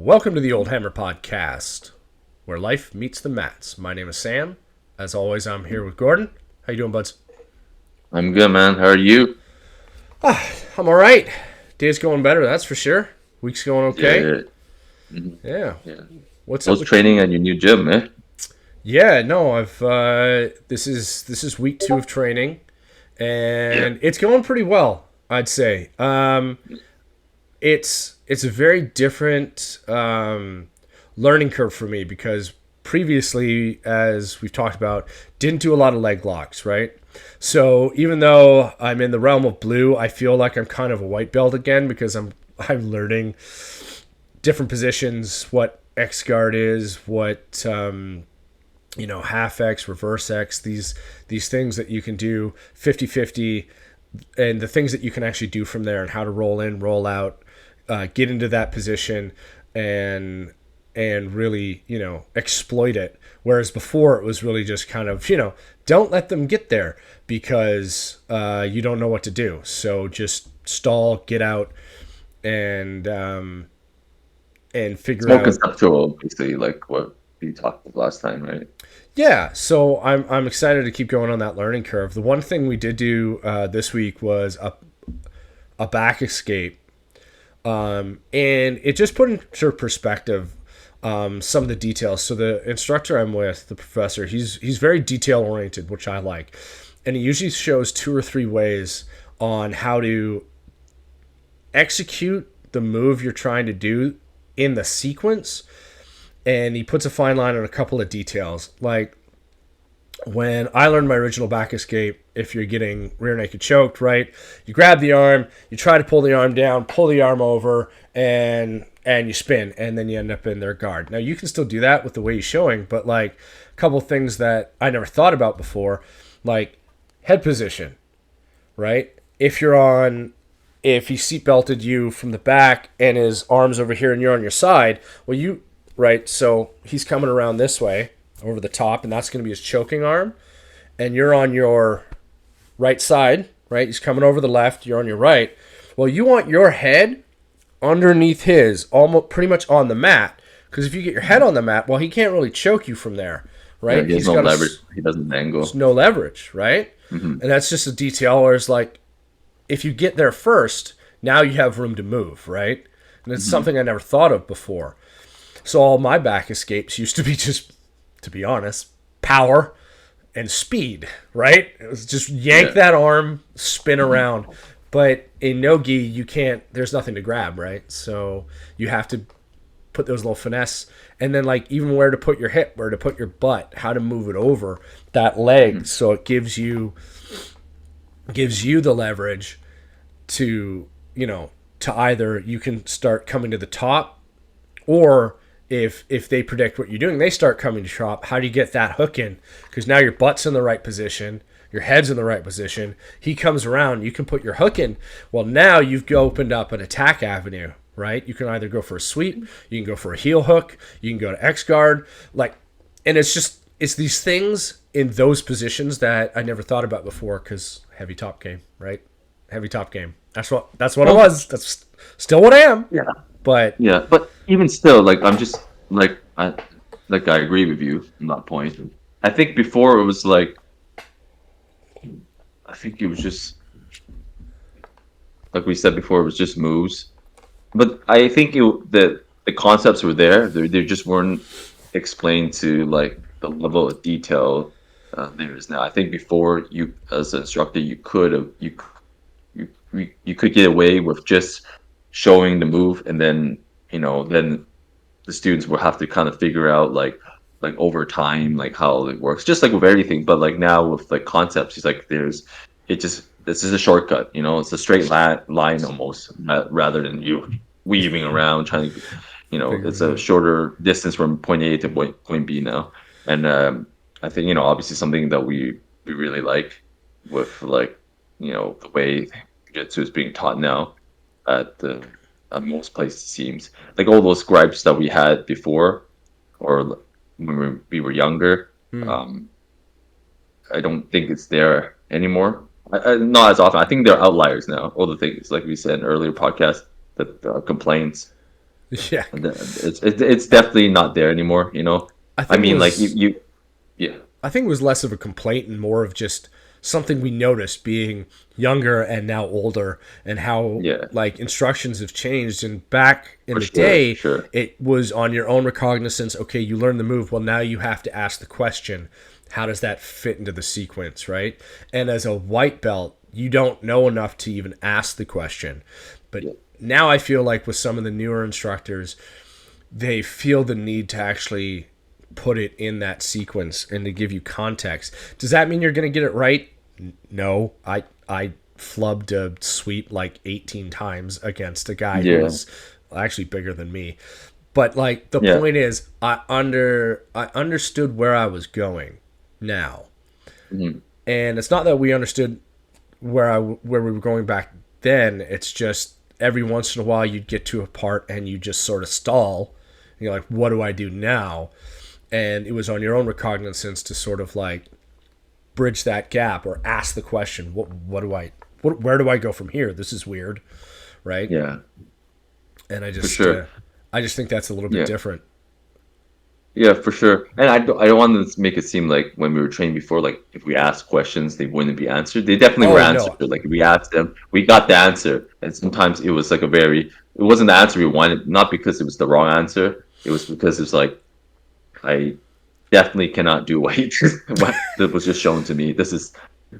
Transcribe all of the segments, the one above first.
Welcome to the Oldhammer Podcast, where life meets the mats. My name is Sam. As always, I'm here with Gordon. How you doing, buds? I'm good, man. How are you? I'm all right. Day's going better, that's for sure. Week's going okay. Yeah, mhm, Yeah. yeah. What's up How's with training at your new gym, eh? Yeah, no, I've this is week 2 of training, Yeah. and it's going pretty well, I'd say. It's a very different learning curve for me because previously, as we've talked about, didn't do a lot of leg locks, right? So even though I'm in the realm of blue, I feel like I'm kind of a white belt again because I'm learning different positions, what X guard is, what half X, reverse X, these things that you can do 50-50, and the things that you can actually do from there and how to roll in, roll out, get into that position and really, exploit it. Whereas before it was really just kind of, don't let them get there because you don't know what to do. So just stall, get out, and It's figure more out. conceptual, basically, like what we talked about last time, right? Yeah, so I'm excited to keep going on that learning curve. The one thing we did do this week was a back escape. And it just put into perspective some of the details. So the instructor I'm with, the professor, he's very detail oriented, which I like, and he usually shows 2 or 3 ways on how to execute the move you're trying to do in the sequence, and he puts a fine line on a couple of details. Like when I learned my original back escape, if you're getting rear naked choked, right, you grab the arm, you try to pull the arm down, pull the arm over, and you spin, and then you end up in their guard. Now you can still do that with the way he's showing, but like a couple things that I never thought about before, like head position, right? If he seatbelted you from the back and his arm's over here and you're on your side, right, so he's coming around this way over the top, and that's going to be his choking arm, and you're on your right side, right? He's coming over the left, you're on your right. Well, you want your head underneath his, almost pretty much on the mat, because if you get your head on the mat, well, he can't really choke you from there, Yeah, right? he has no leverage. He doesn't There's angle. no leverage, right? Hmm. And that's just a detail where it's like, if you get there first, now you have room to move, right? And it's Hmm. something I never thought of before. So all my back escapes used to be just, to be honest, power and speed, right? It was just yank Yeah. that arm, spin Hmm. around. But in no-gi, you can't, there's nothing to grab, right? So you have to put those little finesse, and then like even where to put your hip, where to put your butt, how to move it over that leg, Hmm. so it gives you the leverage to, to either you can start coming to the top, or if they predict what you're doing, they start coming to top. How do you get that hook in? Because now your butt's in the right position, your head's in the right position. He comes around, you can put your hook in. Well, now you've opened up an attack avenue, right? You can either go for a sweep, you can go for a heel hook, you can go to X guard, like, and it's these things in those positions that I never thought about before because heavy top game, right? Heavy top game. That's what it Well, was. That's still what I am. yeah, But yeah. But even still, like I'm just I agree with you on that point. I think before it was like I think it was just like we said before, it was just moves. But I think the concepts were there. They just weren't explained to like the level of detail there is now. I think before you, as an instructor, you could have you could get away with just showing the move, and then the students will have to kind of figure out like over time like how it works, just like with everything. But like now with like concepts, it's like this is a shortcut. It's a straight line almost, rather than you weaving around trying to, figure it's it a out. shorter distance from point A to point B now. And I think, obviously something that we really like with like, the way jiu-jitsu is being taught now at the at most places, it seems like all those gripes that we had before, or when we were younger. Hmm. um I don't think it's there anymore. Not as often. I think they're outliers now. All the things like we said in earlier podcast, the complaints. Yeah. It's definitely not there anymore. You know, I I think it mean, like was yeah, I think it was less of a complaint and more of just something we noticed being younger and now older, and how yeah, like instructions have changed. And back in the for day, sure. it was on your own recognizance. Okay, you learn the move. Well, now you have to ask the question, how does that fit into the sequence, right? And as a white belt, you don't know enough to even ask the question. But Yeah, now I feel like with some of the newer instructors, they feel the need to actually put it in that sequence and to give you context. Does that mean you're going to get it right? No. I flubbed a sweep like 18 times against a guy who yeah, was actually bigger than me. But like the yeah. point is, I understood where I was going now. Mhm. And it's not that we understood where we were going back then. It's just every once in a while you'd get to a part and you just sort of stall. And you're like, what do I do now? And it was on your own recognizance to sort of like bridge that gap or ask the question, where do I go from here? This is weird, right? Yeah, And for sure. I just think that's a little bit Yeah. different. Yeah, for sure. And I don't want to make it seem like when we were trained before, like if we asked questions, they wouldn't be answered. They definitely were Oh answered. no, Like if we asked them, we got the answer. And sometimes it was like it wasn't the answer we wanted, not because it was the wrong answer. It was because it's like, I definitely cannot do what what that was just shown to me.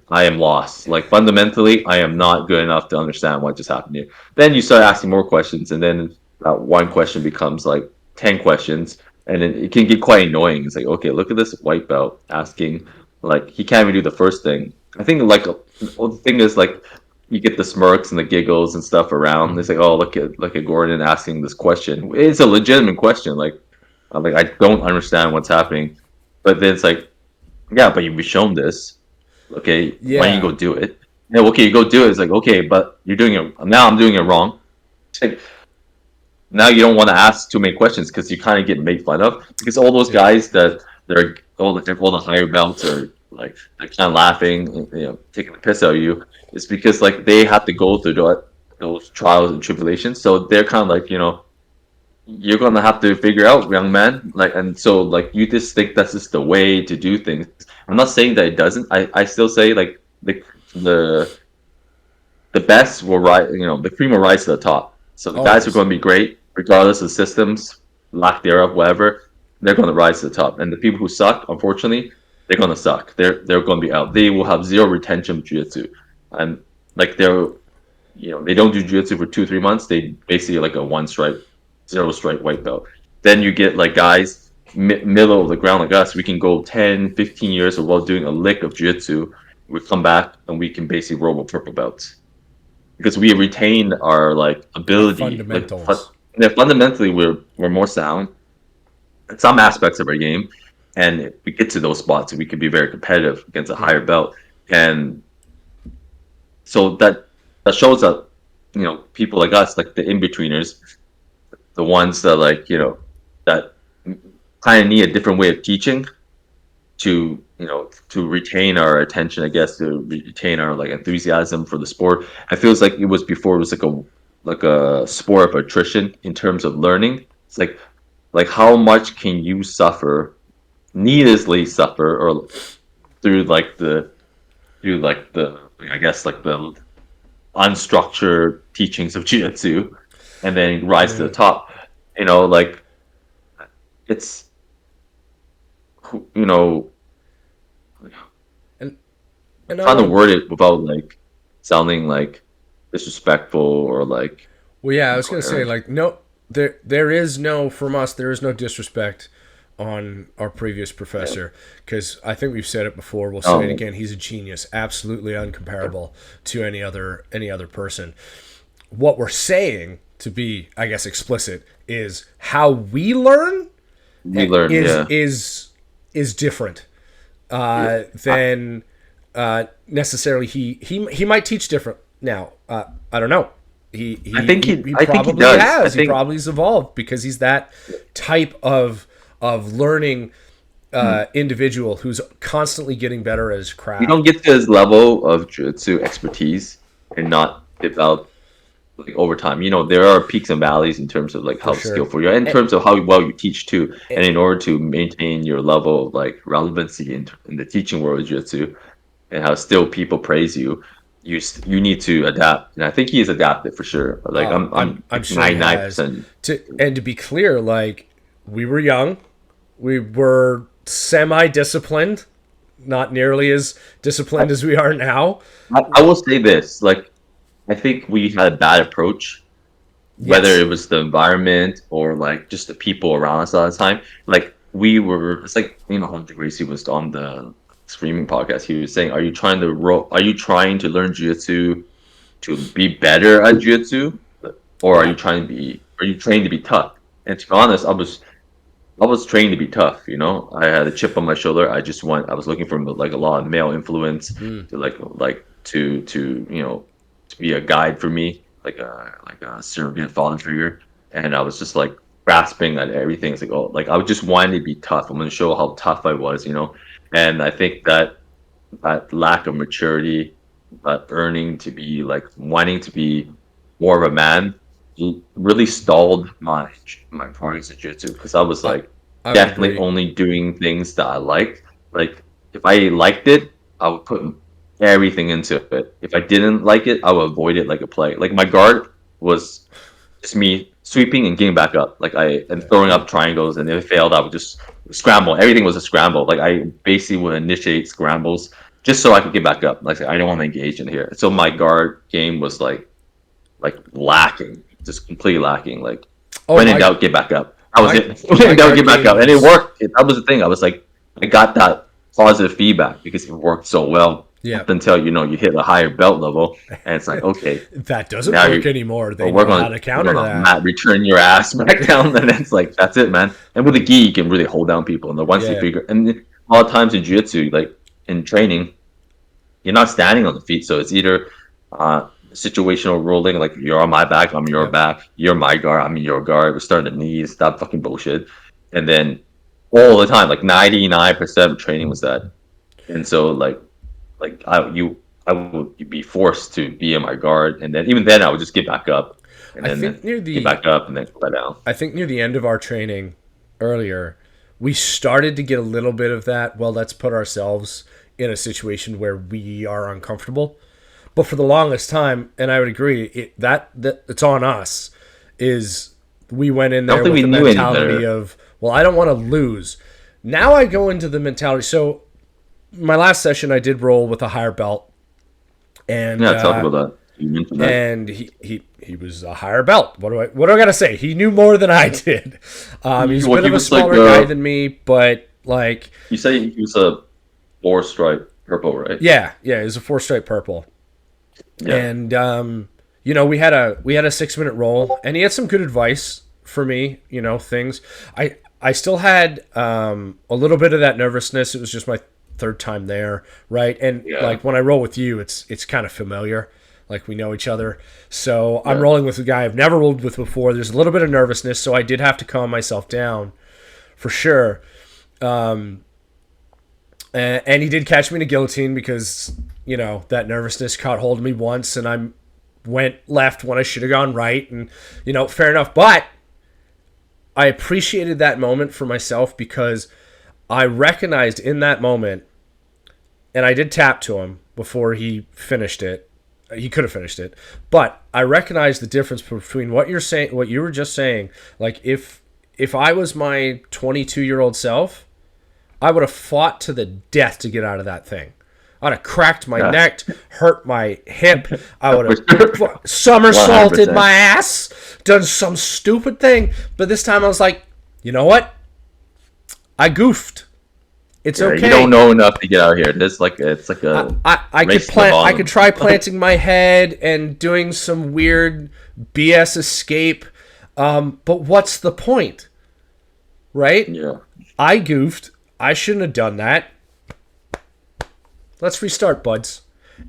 I am lost. Like fundamentally, I am not good enough to understand what just happened here. Then you start asking more questions, and then that one question becomes like 10 questions, and then it can get quite annoying. It's like, okay, look at this white belt asking, like he can't even do the first thing. I think like well, the thing is like you get the smirks and the giggles and stuff around. It's like, oh, look at Gordon asking this question. It's a legitimate question. Like I don't understand what's happening, but then it's like, yeah, but you've shown this. Okay, why don't you yeah, go do it? Yeah, okay, you go do it. It's like, okay, but you're doing it now. I'm doing it wrong. It's like, now you don't want to ask too many questions because you kind of get made fun of. Because all those yeah, guys that they're all the higher belts are like they're kind of laughing, taking the piss out of you. It's because like they have to go through those trials and tribulations. So they're kind of like, you're gonna have to figure out, young man. Like, and so like you just think that's just the way to do things. I'm not saying that it doesn't. I still say like the the best will rise. The cream will rise to the top. So the guys who are always. going to be great, regardless of systems, lack thereof, whatever, they're going to rise to the top. And the people who suck, unfortunately, they're going to suck. They're going to be out. They will have zero retention of jiu-jitsu, and like they don't do jiu-jitsu for 2 3 months. They basically like a one stripe, zero stripe white belt. Then you get like guys middle of the ground like us. We can go 10 15 years while doing a lick of jiu-jitsu. We come back and we can basically roll with purple belts because we retain our like Our ability. fundamentals. Yeah, fundamentally we're more sound in some aspects of our game, and if we get to those spots, we can be very competitive against a higher belt. And so that shows that people like us, like the in betweeners, the ones that like that kind of need a different way of teaching to retain our attention, I guess, to retain our like enthusiasm for the sport. I feels like it was before it was like a sport of attrition in terms of learning. It's like how much can you suffer, needlessly suffer, or through like the I guess like the unstructured teachings of jiu-jitsu and then rise to the Yeah. top. Like it's you know And and I trying to want to word it without like sounding like disrespectful or like Well, yeah, I was gonna say incoherent. like no, there is no from us. There is no disrespect on our previous Yeah. professor because I think we've said it before. We'll say it Oh, again. He's a genius, absolutely uncomparable to any other person. What we're saying, to be I guess explicit, is how we learn we learn. is Yeah. is is different Yeah. I, than necessarily he might teach different now. I don't know. He I think he probably does. I has. He think probably's evolved because he's that type of learning hmm, individual who's constantly getting better at his you don't craft. get to his level of jiu-jitsu expertise and not develop. like over time. You know, there are peaks and valleys in terms of like For how sure. skillful you are, in And, terms of how well you teach too. and And in order to maintain your level of like relevancy in the teaching world of jiu-jitsu, and how still people praise you, you need to adapt. And I think he has adapted for sure. Like I'm I'm like sure he ninety nine has. percent. To be clear, like we were young, we were semi-disciplined, not nearly as disciplined as we are now. I will say this, like I think we had a bad approach, whether Yes. it was the environment or like just the people around us all the time. Like we were, it's like you know how Gracie was on the streaming podcast. He was saying, "Are you trying to Are you trying to learn jiu-jitsu to be better at jiu-jitsu, or are Yeah. you trying to be? Are you trained to be tough?" And to be honest, I was trained to be tough. You know, I had a chip on my shoulder. I was looking for like a lot of male influence Mm. to to you know to be a guide for me, like a surrogate father figure. And I was just like grasping at everything. It's like, oh, like I would just wanted to be tough. I'm gonna show how tough I was, you know. And I think that that lack of maturity, that earning to be like wanting to be more of a man, really stalled my progress in jiu-jitsu, because I was I, like I would definitely agree. only doing things that I liked. Like if I liked it, I would put everything into it. If I didn't like it, I would avoid it like a plague. Like my guard was just me sweeping and getting back up. Like and throwing up triangles, and if it failed, I would just scramble. Everything was a scramble. Like I basically would initiate scrambles just so I could get back up. Like I don't want to engage in here. So my guard game was like lacking, just completely lacking. Like Oh, when in doubt, get back up. That was my it. When my in doubt, guard get back game up, and it was worked. That was the thing. I was like, I got that positive feedback because it worked so well yeah. up until you hit a higher belt level, and it's like, okay, That doesn't now work you anymore. They well, know how to we're counter gonna that. return your ass back down, and it's like that's it, man. And with a gi, you can really hold down people, and then once you Yeah. figure, and a lot of times in jiu-jitsu, like in training, you're not standing on the feet, so it's either situational ruling, like you're on my back, I'm your Yep. back, you're my guard, I'm your guard. We're starting at knees, that fucking bullshit, and then all the time, like 99% of training was that, and so I would be forced to be in my guard, and then even then I would just get back up, and I think then near get the back up, and then go down. I think near the end of our training earlier, we started to get a little bit of that. Well, let's put ourselves in a situation where we are uncomfortable. But for the longest time, and I would agree, that it's on us. Is we went in I don't there think with we the knew any mentality better. of, well, I don't want to lose. Now I go into the mentality. So my last session, I did roll with a higher belt, and Yeah, talk about that. You mentioned that. and he was a higher belt. What do I gotta say? He knew more than I did. He's a Well, bit he of a was like smaller guy than me, but like, you say he was a four stripe purple, right? yeah, he's a 4 stripe purple. Yeah. And we had a 6-minute roll, and he had some good advice for me. Things I still had a little bit of that nervousness. It was just my third time there, right? And Yeah. like when I roll with you, it's kind of familiar. Like we know each other, so I'm Yeah. rolling with a guy I've never rolled with before. There's a little bit of nervousness, so I did have to calm myself down, for sure. And he did catch me in a guillotine because that nervousness caught hold of me once, and I went left when I should have gone right, and fair enough. But I appreciated that moment for myself because I recognized in that moment, and I did tap to him before he finished it. He could have finished it, but I recognized the difference between what you're saying, what you were just saying. Like if I was my 22-year-old self, I would have fought to the death to get out of that thing. I'd have cracked my Yeah. neck, hurt my hip. I would For have sure. somersaulted 100%. my ass, done some stupid thing. But this time I was like, you know what? I goofed. It's Yeah, okay. you don't know enough to get out here. It's like a I could race to the plant. I bottom. could try planting my head and doing some weird BS escape. But what's the point, right? Yeah. I goofed. I shouldn't have done that. Let's restart, buds.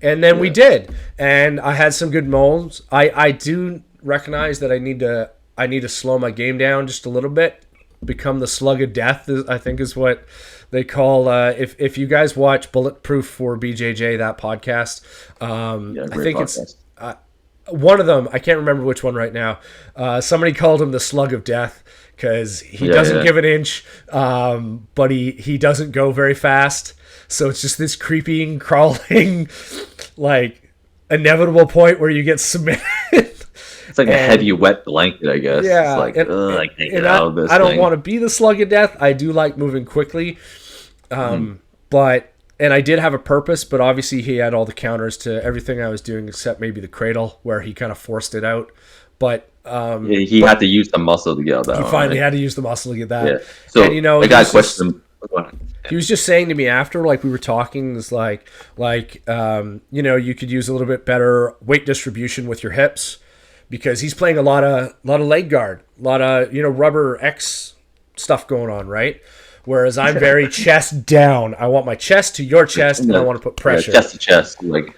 And then we did, and I had some good molds. I do recognize that I need to slow my game down just a little bit. Become the slug of death, I think is what they call. If you guys watch Bulletproof for BJJ, that podcast, Yeah, I great think podcast. one of them, I can't remember which one right now. Somebody called him the Slug of Death because he doesn't give an inch, but he doesn't go very fast. So it's just this creeping, crawling, like inevitable point where you get submitted. It's like a heavy, wet blanket, I guess. Yeah, it's like, I can't get out of this I don't thing. want to be the Slug of Death. I do like moving quickly, but I did have a purpose. But obviously, he had all the counters to everything I was doing, except maybe the cradle, where he kind of forced it out. But he had to use the muscle to get out that. He finally had to use the muscle to get that. Yeah. So and, I got a question. He was just saying to me after, like we were talking, is like you could use a little bit better weight distribution with your hips, because he's playing a lot of leg guard, a lot of rubber X stuff going on, right? Whereas I'm very chest down. I want my chest to your chest, and I want to put pressure. Chest to chest, like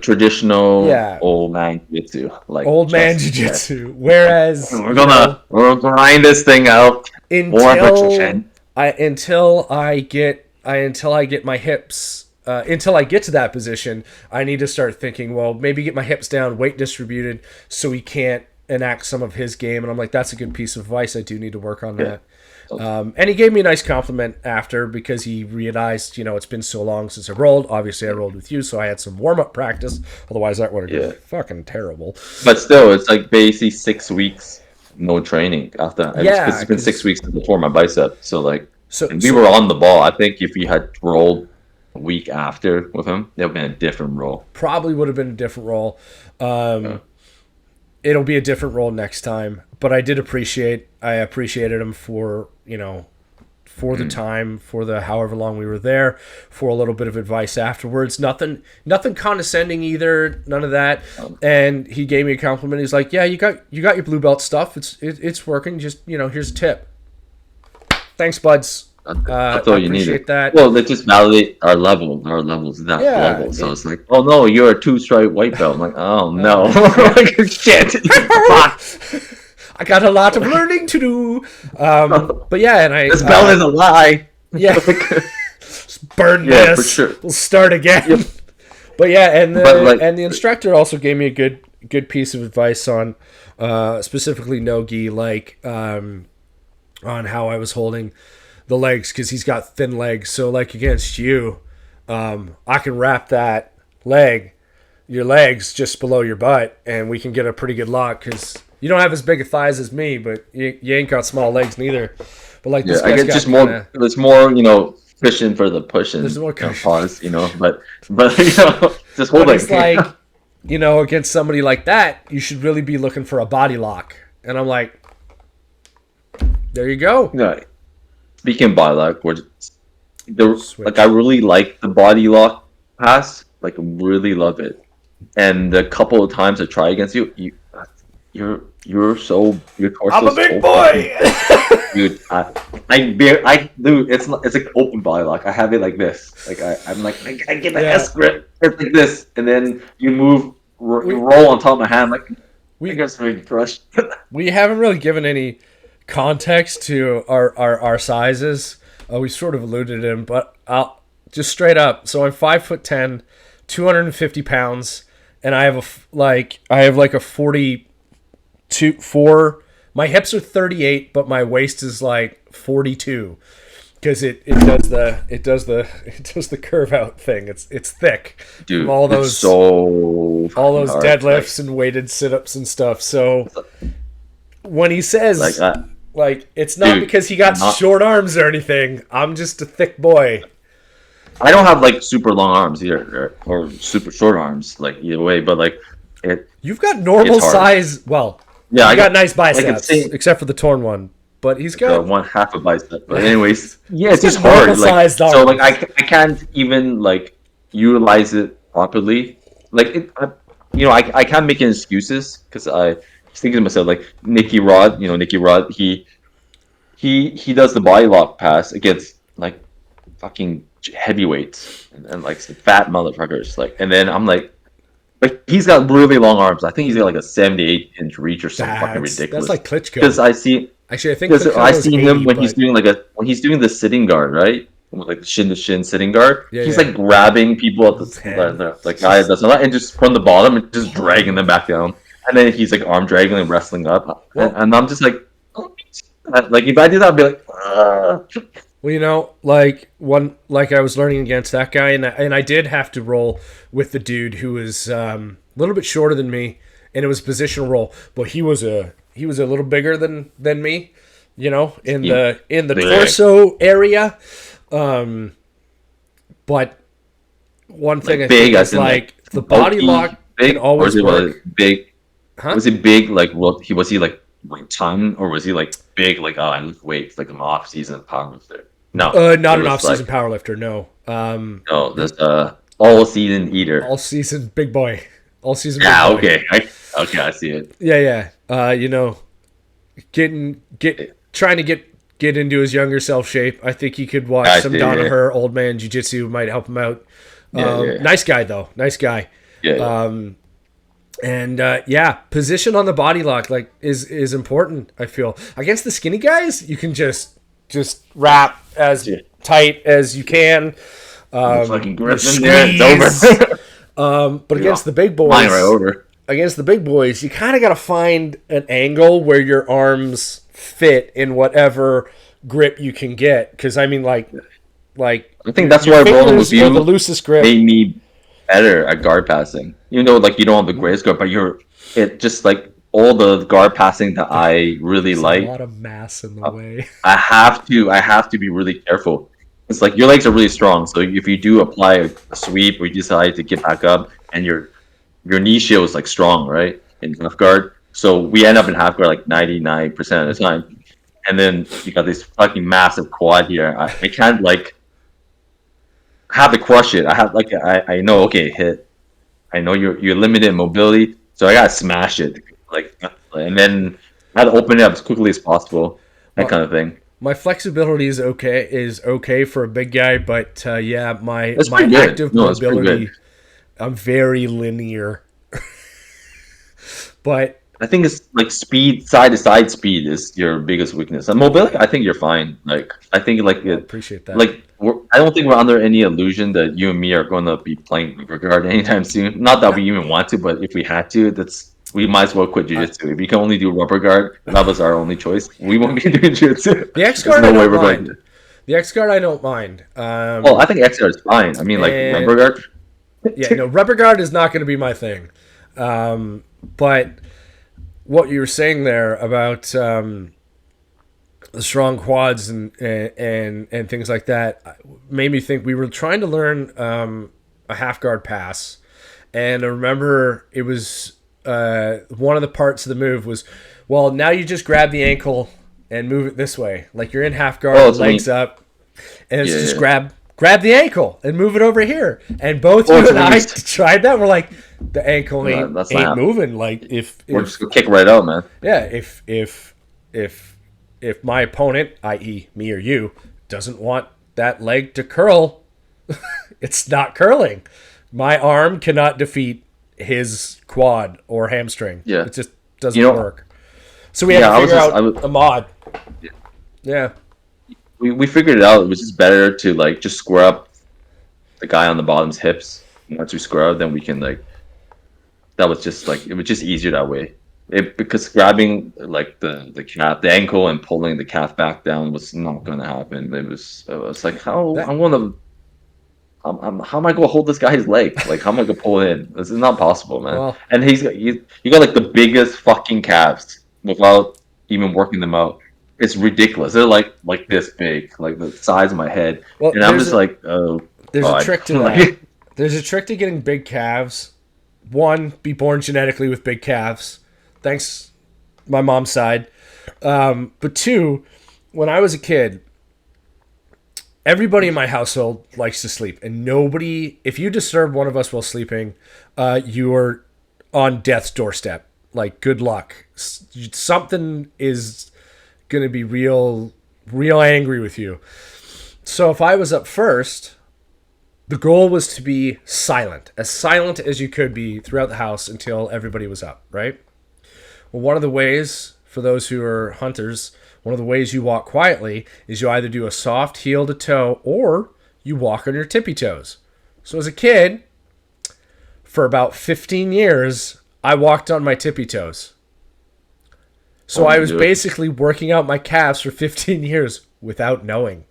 traditional old man jiu-jitsu, old man jiu-jitsu. Whereas we're gonna grind this thing out until I get my hips. Until I get to that position, I need to start thinking, well, maybe get my hips down, weight distributed, so he can't enact some of his game. And I'm like, that's a good piece of advice. I do need to work on that. And he gave me a nice compliment after, because he realized, it's been so long since I rolled. Obviously, I rolled with you, so I had some warm-up practice. Otherwise, that would have been fucking terrible. But still, it's like basically 6 weeks no training after. Yeah, it's been 6 weeks since I tore my bicep. So we were on the ball. I think if you had rolled a week after with him, it would have been a different role. Probably would have been a different role. It'll be a different role next time. But I appreciated him for the time, for the however long we were there, for a little bit of advice afterwards. Nothing condescending either, none of that. And he gave me a compliment. He's like, "Yeah, you got your blue belt stuff. It's working. Just here's a tip. Thanks, buds." That's all you needed. That. Well, they just validate our levels that level. So it's like, oh no, you're a 2-stripe white belt. I'm like, oh no, shit. I got a lot of learning to do. But yeah, and this belt is a lie. Yeah. Burn this. For sure. We'll start again. Yep. But yeah, and the instructor also gave me a good piece of advice on specifically no-gi, on how I was holding the legs, because he's got thin legs. So like against you, I can wrap your legs just below your butt, and we can get a pretty good lock, because you don't have as big of thighs as me, but you ain't got small legs neither. But this I get just more. There's more, cushion for the pushing. There's more cushion. Pause, but just hold it. It's like, against somebody like that, you should really be looking for a body lock. And I'm like, there you go. No. Speaking of body lock, I really like the body lock pass. Like, really love it. And the couple of times I try against you, your torso. I'm a big boy, dude. Dude, it's like open body lock. I have it like this. Like I get the S grip. It's like this, and then you you roll on top of my hand. Like I guess I'm crushed. We haven't really given any context to our sizes. We sort of alluded to them, but I'll just straight up. So I'm 5'10", 250 pounds, and I have a 42. My hips are 38, but my waist is like 42, because it does the curve out thing. It's thick. Dude, from all those deadlifts and weighted sit-ups and stuff. So when he says it's not because he got short arms or anything. I'm just a thick boy. I don't have super long arms either, or super short arms, either way. But you've got normal size. Well, yeah, I got nice biceps, except for the torn one. But he's got one half a bicep. But anyways, yeah, it's just hard. So I can't even utilize it properly. I can't make any excuses, because I was thinking to myself, Nicky Rod. Nicky Rod. He does the body lock pass against fucking heavyweights and fat motherfuckers. And then I'm like, he's got really long arms. I think he's got a 78-inch reach or something fucking ridiculous. That's like Klitschko. Because I see. Actually, I think I see him when he's doing when he's doing the sitting guard, right? with like shin to shin sitting guard. Yeah, He's yeah. like grabbing people at the guy that's not, and just from the bottom and just dragging them back down. And then he's like arm dragging and wrestling up. Well- And I'm just like, oh, like if I did that, I'd be like, Well, you know, like I was learning against that guy, and I did have to roll with the dude who was a little bit shorter than me, and it was a positional roll, but he was a little bigger than me, you know, in the big. torso area. But one thing I big think as is in, like the bulky, body lock big, can always or was it work. big? Huh? Was it big? Like, well, was he like ton, or was he like big? Like, oh, I lift weights, like an off-season powerlifter. No, Not it an was off-season like, powerlifter. No. no, that's all-season eater. All season big boy. All season. Yeah, big boy. okay, I see it. Yeah. You know, trying to get into his younger self shape. I think he could watch some Danaher old man jiu-jitsu might help him out. Yeah. Nice guy though. Nice guy. Yeah. And position on the body lock like is important. I feel against the skinny guys, you can just wrap as tight as you can. Fucking grip in there, it's over. But against the big boys, Mine right over. Against the big boys, you kind of got to find an angle where your arms fit in whatever grip you can get. Because I mean, like I think that's why rolling with you the loosest grip made me better at guard passing. You know, like you don't have the greatest guard, but it just like all the guard passing that I really like. A lot of mass in the way. I have to be really careful. It's like your legs are really strong, so if you do apply a sweep or you decide to get back up, and your knee shield is like strong, right, in half guard. So we end up in half guard like 99% of the time, and then you got this fucking massive quad here. I can't like have to crush it. I have like I know, okay, hit. I know you're limited in mobility, so I gotta smash it, like, and then I have to open it up as quickly as possible, that kind of thing. My flexibility is okay for a big guy, but my pretty good. active No, it's pretty mobility, good. I'm very linear. But I think it's like speed, side to side speed is your biggest weakness. And mobility, I think you're fine. Like I think like I appreciate that. Like I don't think we're under any illusion that you and me are going to be playing regard anytime soon. Not that we even want to, but if we had to, we might as well quit jiu-jitsu. If we can only do rubber guard, that was our only choice. We won't be doing jiu-jitsu. The X guard, I don't mind. The X guard, I don't mind. Well, I think X guard is fine. I mean, like rubber guard. Yeah, no, rubber guard is not going to be my thing. But what you were saying there about the strong quads and things like that made me think we were trying to learn a half guard pass, and I remember it was one of the parts of the move was, well, now you just grab the ankle and move it this way, like you're in half guard, legs up, and it's just grab the ankle and move it over here. And both you and I tried that. We're like, the ankle ain't moving. Like if we're just gonna kick right out, man. Yeah, if my opponent, i.e. me or you, doesn't want that leg to curl, it's not curling. My arm cannot defeat his quad or hamstring. Yeah. It just doesn't work. So we had to figure out a mod. Yeah. We figured it out. It was just better to like just square up the guy on the bottom's hips. Once we square up, then we can like. That was just like it was just easier that way. Because grabbing like the calf, the ankle, and pulling the calf back down was not going to happen. It was like how am I going to hold this guy's leg? Like how am I going to pull it in? This is not possible, man. Well, and you got like the biggest fucking calves without even working them out. It's ridiculous. They're like this big, like the size of my head. Well, and I'm just like, oh. There's a trick to that. There's a trick to getting big calves. One, be born genetically with big calves. Thanks, my mom's side. But two, when I was a kid, everybody in my household likes to sleep. And nobody, if you disturb one of us while sleeping, you are on death's doorstep. Like, good luck. Something is going to be real angry with you. So if I was up first, the goal was to be silent as you could be throughout the house until everybody was up, right? Well, one of the ways for those who are hunters, one of the ways you walk quietly is you either do a soft heel to toe or you walk on your tippy toes. So as a kid, for about 15 years, I walked on my tippy toes. So I was basically working out my calves for 15 years without knowing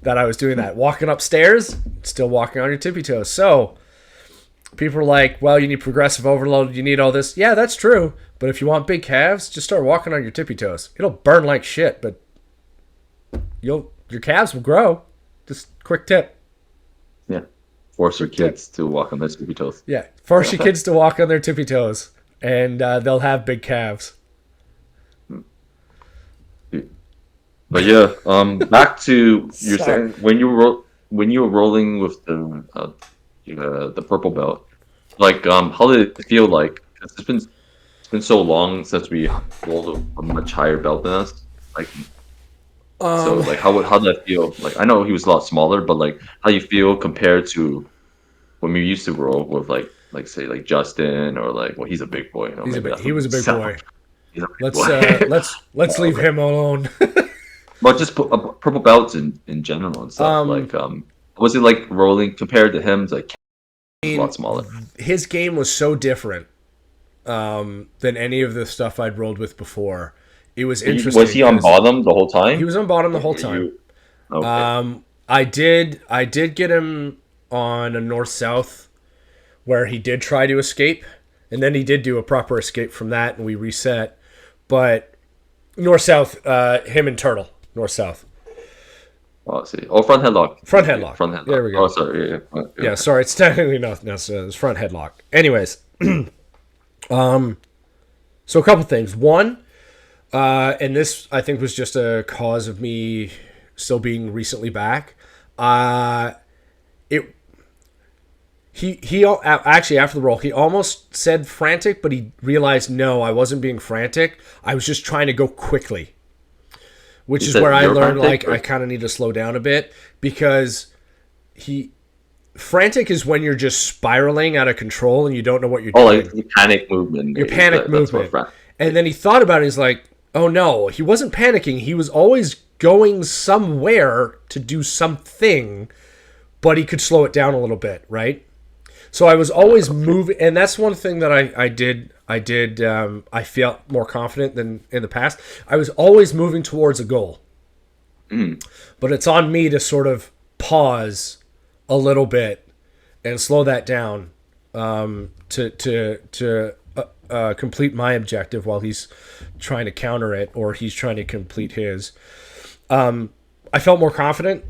that I was doing that. Walking upstairs, still walking on your tippy toes. So people are like, well, you need progressive overload, you need all this. Yeah, that's true. But if you want big calves, just start walking on your tippy toes. It'll burn like shit, but your calves will grow. Just quick tip. Yeah. Force your kids to walk on their tippy toes. Yeah. Force your kids to walk on their tippy toes, and they'll have big calves. But yeah, back to you're saying when you were rolling with the purple belt, like how did it feel like? 'Cause it's been so long since we rolled a much higher belt than us. Like, so like how did that feel? Like I know he was a lot smaller, but like how you feel compared to when we used to roll with like say like Justin or like well he's a big boy. You know, He was a big boy. He's a big boy. Let's leave him alone. But just purple belts in general and stuff. Was it like rolling compared to him? It's like a lot smaller. His game was so different than any of the stuff I'd rolled with before. It was interesting. Was he on bottom the whole time? He was on bottom the whole time. Okay. I did get him on a north-south where he did try to escape, and then he did do a proper escape from that, and we reset. But north-south, him and Turtle. North-south. Oh, I see. Oh, front headlock. Front headlock. Front headlock. There we go. Oh, sorry. Yeah, sorry. It's technically not. No, it's front headlock. Anyways, so a couple things. One, and this I think was just a cause of me still being recently back. He actually after the roll he almost said frantic, but he realized no, I wasn't being frantic. I was just trying to go quickly. Which is where I learned, like, I kind of need to slow down a bit because frantic is when you're just spiraling out of control and you don't know what you're doing. Oh, like the panic movement. Your panic movement. And then he thought about it. He's like, oh, no, he wasn't panicking. He was always going somewhere to do something, but he could slow it down a little bit, right? So I was always moving, and that's one thing that I did. I felt more confident than in the past. I was always moving towards a goal, but it's on me to sort of pause a little bit and slow that down to complete my objective while he's trying to counter it or he's trying to complete his. I felt more confident.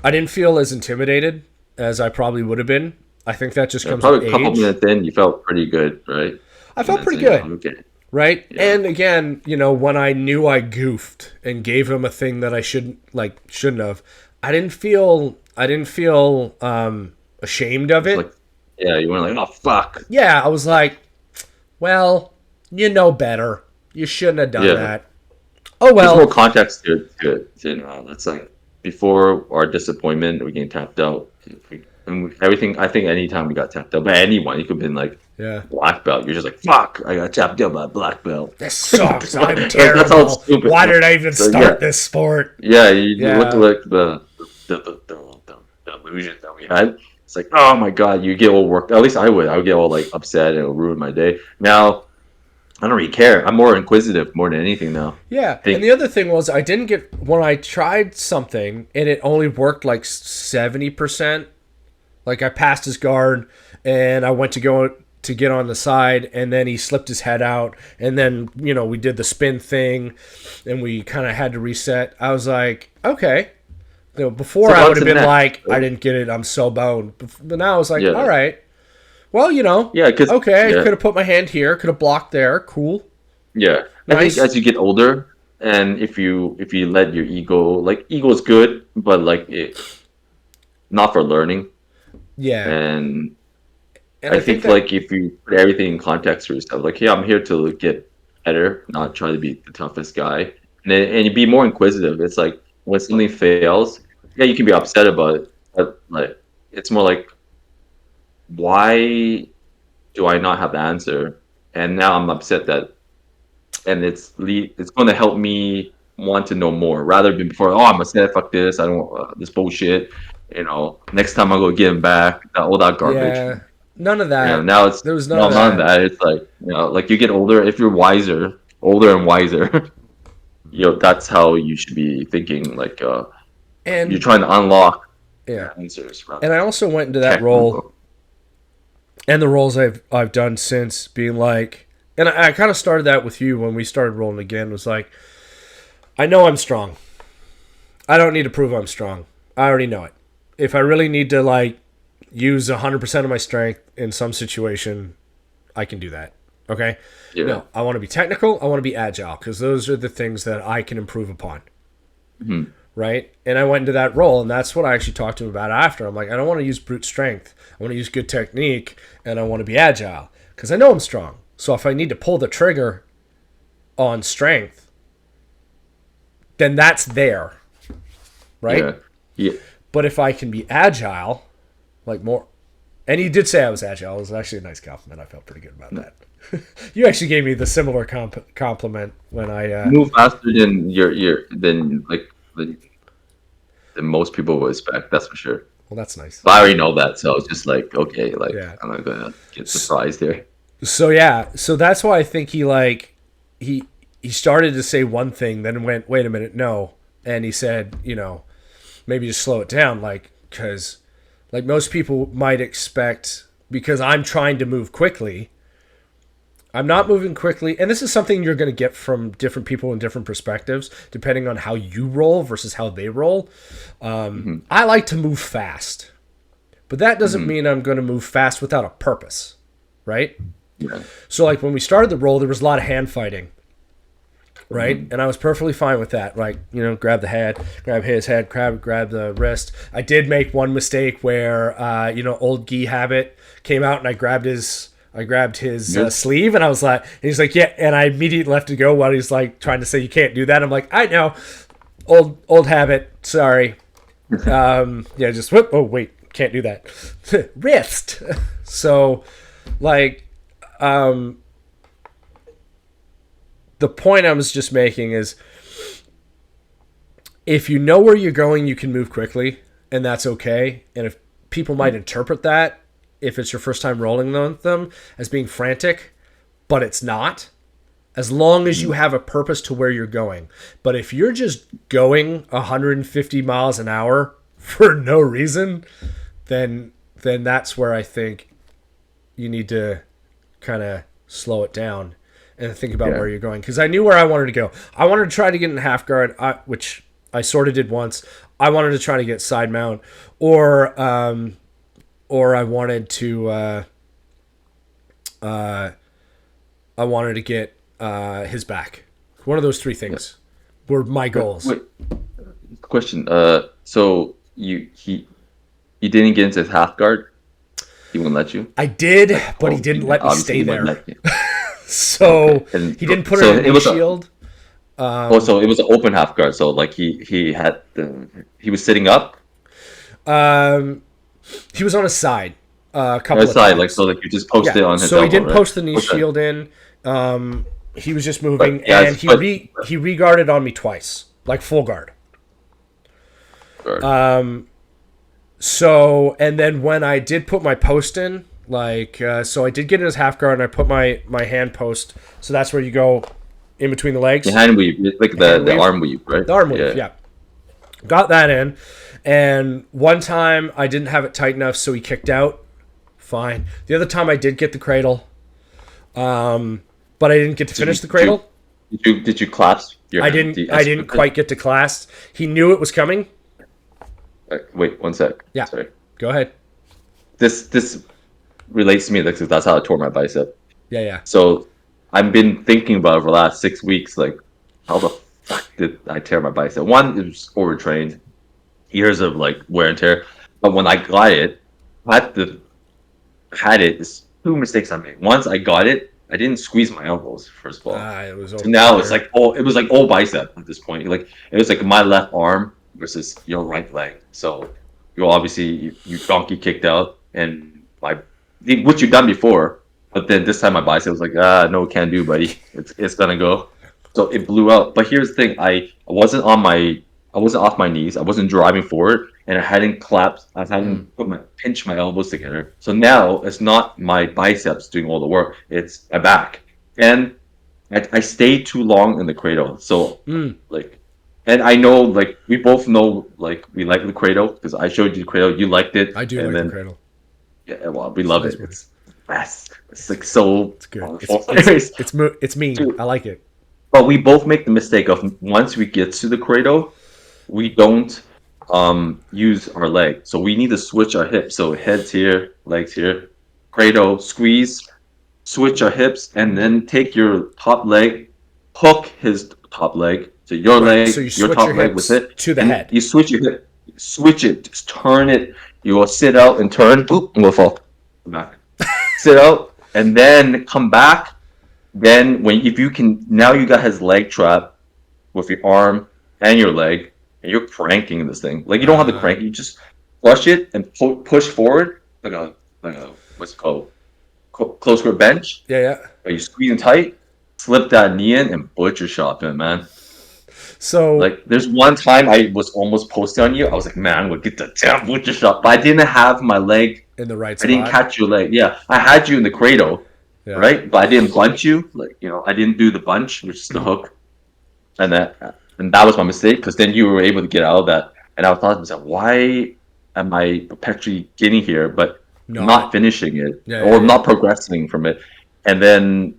I didn't feel as intimidated as I probably would have been. I think that just comes with age. Probably a couple minutes in, you felt pretty good, right? I felt pretty good, right? Yeah. And again, when I knew I goofed and gave him a thing that I shouldn't have, I didn't feel ashamed of it. Like, yeah, you weren't like, oh fuck. Yeah, I was like, well, you know better. You shouldn't have done that. Oh well. There's more context to it. It's like before our disappointment, we getting tapped out. Everything. I think anytime we got tapped out by anyone, you could have been like, black belt. You're just like, fuck, I got tapped out by a black belt. This sucks. I'm terrible. That's all stupid. Why did I even start this sport? Yeah, you look like the illusion that we had. It's like, oh my god, you get all worked. At least I would. I would get all like upset and it would ruin my day. Now, I don't really care. I'm more inquisitive more than anything now. Yeah, and the other thing was I didn't get when I tried something and it only worked like 70%. Like I passed his guard and I went to go to get on the side and then he slipped his head out and then, we did the spin thing and we kind of had to reset. I was like, okay. Before I would have been like, I didn't get it. I'm so boned. But now I was like, all right. Well, okay, I could have put my hand here, could have blocked there. Cool. Yeah. Nice. I think as you get older and if you let your ego is good, but not for learning. Yeah. And I think if you put everything in context for yourself, I'm here to get better, not try to be the toughest guy. And you be more inquisitive. It's like when something fails, you can be upset about it, but it's more like, why do I not have the answer? And now I'm upset and it's going to help me want to know more rather than before. Oh, I'm gonna say fuck this. I don't this bullshit. Next time I go get him back. All that garbage. Yeah, none of that. Now it's There was none no of none of that. that. It's like like you get older. If you're older and wiser, that's how you should be thinking. Like you're And trying to unlock yeah, answers and rather I than also went into that role technical. and the roles I've done since being like, and I kind of started that with you when we started rolling again. Was like, I know I'm strong. I don't need to prove I'm strong. I already know it. If I really need to like use 100% of my strength in some situation, I can do that. Okay. Yeah. No, I want to be technical. I want to be agile because those are the things that I can improve upon. Mhm. Right. And I went into that role, and that's what I actually talked to him about after. I'm like, I don't want to use brute strength. I want to use good technique, and I want to be agile because I know I'm strong. So if I need to pull the trigger on strength, then that's there. Right. Yeah. Yeah. But if I can be agile, like more, and he did say I was agile. It was actually a nice compliment. I felt pretty good about that. You actually gave me the similar compliment when I. Move faster than than than most people would expect. That's for sure. Well, that's nice. But I already know that, so it's just like okay, like Yeah. I'm not gonna get surprised here. So yeah, so that's why I think he started to say one thing, then went, wait a minute, no, and he said, maybe just slow it down, like because like most people might expect because I'm trying to move quickly. I'm not moving quickly, and this is something you're going to get from different people in different perspectives, depending on how you roll versus how they roll. I like to move fast, but that doesn't mean I'm going to move fast without a purpose, right? Yeah. So, like when we started the roll, there was a lot of hand fighting, right? And I was perfectly fine with that. Like, grab the head, grab his head, grab the wrist. I did make one mistake where, old Guy Habit came out and I grabbed his Yep. sleeve, and I was like, and he's like, yeah, and I immediately left to go while he's like trying to say you can't do that. I'm like, I know, old habit, sorry. Yeah, just whoop. Oh wait, can't do that. Wrist. So, like, the point I was just making is, if you know where you're going, you can move quickly, and that's okay. And if people might interpret that, if it's your first time rolling with them, as being frantic, but it's not, as long as you have a purpose to where you're going. But if you're just going 150 miles an hour for no reason, then that's where I think you need to kind of slow it down and think about where you're going. Because I knew where I wanted to go. I wanted to try to get in half guard, which I sort of did once. I wanted to try to get side mount, or I wanted to get his back. One of those three things were my goals. Wait, question. So you didn't get into his half guard? He wouldn't let you? I did, but he didn't let me Obviously stay he wouldn't there. let you. So Okay. And he didn't put so it in it a was a- shield. so it was an open half guard. So like he was sitting up He was on his side a couple on his of side, times. like so like you just posted on his So he elbow, didn't right? post the knee Okay. shield in. He was just moving, But, yeah, and he re-guarded on me twice, like full guard. Guard. So, and then when I did put my post in, so I did get in his half guard, and I put my hand post. So that's where you go in between the legs. The hand weave, like hand the weave. arm weave, right? The arm weave, yeah. Got that in. And one time I didn't have it tight enough, so he kicked out. Fine. The other time I did get the cradle. But I didn't get to finish the cradle. Did you clasp your I hand? didn't quite get to clasp. He knew it was coming. Wait, one sec. Yeah. Sorry. Go ahead. This relates to me because that's how I tore my bicep. Yeah. So I've been thinking about it for the last 6 weeks, like how the fuck did I tear my bicep? One, it was overtrained, years of like wear and tear. But when I got it, it's two mistakes I made. Once I got it, I didn't squeeze my elbows, first of all. It was So now it's like it was like all bicep at this point. Like it was like my left arm versus your right leg. So you donkey kicked out, and which you've done before, but then this time my bicep was like, no, can't do, buddy. It's gonna go. so it blew out. But here's the thing: I wasn't off my knees. I wasn't driving forward, and I hadn't clapped. I hadn't pinched my elbows together. So now it's not my biceps doing all the work; it's my back. And I stayed too long in the cradle. So like, and I know like we both know like we like the cradle because I showed you the cradle. You liked it, I do and like the then cradle. yeah, well, we It's a love nice it. movie. It's best. It's like so It's good. powerful. It's mean. Dude, I like it. but we both make the mistake of once we get to the cradle, we don't use our leg. So we need to switch our hips. So heads here, legs here, cradle, squeeze, switch our hips, and then take your top leg, hook his top leg to your Right. So leg, you your switch your top leg with hips it, to the and head. you switch your hip, switch it, just turn it. You will sit out and turn, boop, and we'll fall back. Sit out and then come back. Then when if you can now you got his leg trap with your arm and your leg, and you're cranking this thing. Like you don't have to crank, you just flush it and push forward like a what's it called close grip bench. Yeah, yeah. But you squeeze it tight, slip that knee in, and butcher shot him, man. So Like there's one time I was almost posting on you. I was like, man, we'll get the damn butcher shot, but I didn't have my leg. in the right I didn't spot. catch your leg. Yeah, I had you in the cradle, Yeah. right? But I didn't bunch you. Like I didn't do the bunch, which is the hook, and that was my mistake because then you were able to get out of that. And I was thought to myself, why am I perpetually getting here but not Not. finishing it Yeah, yeah, or yeah. not progressing from it? And then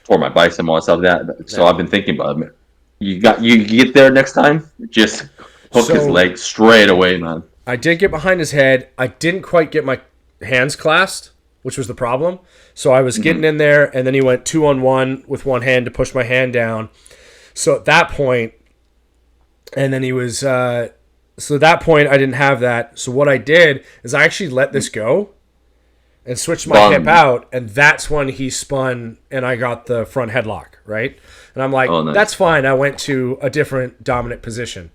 tore my bicep and all that stuff. That so Yeah. I've been thinking about it. You get there next time, just hook his So leg straight away, man. I did get behind his head. I didn't quite get my hands clasped, which was the problem. So I was getting in there, and then he went 2-on-1 with one hand to push my hand down. So at that point, and then he was. So at that point, I didn't have that. So what I did is I actually let this go and switched my hip out, and that's when he spun, and I got the front headlock, right? And I'm like, Oh, nice. that's fine. I went to a different dominant position.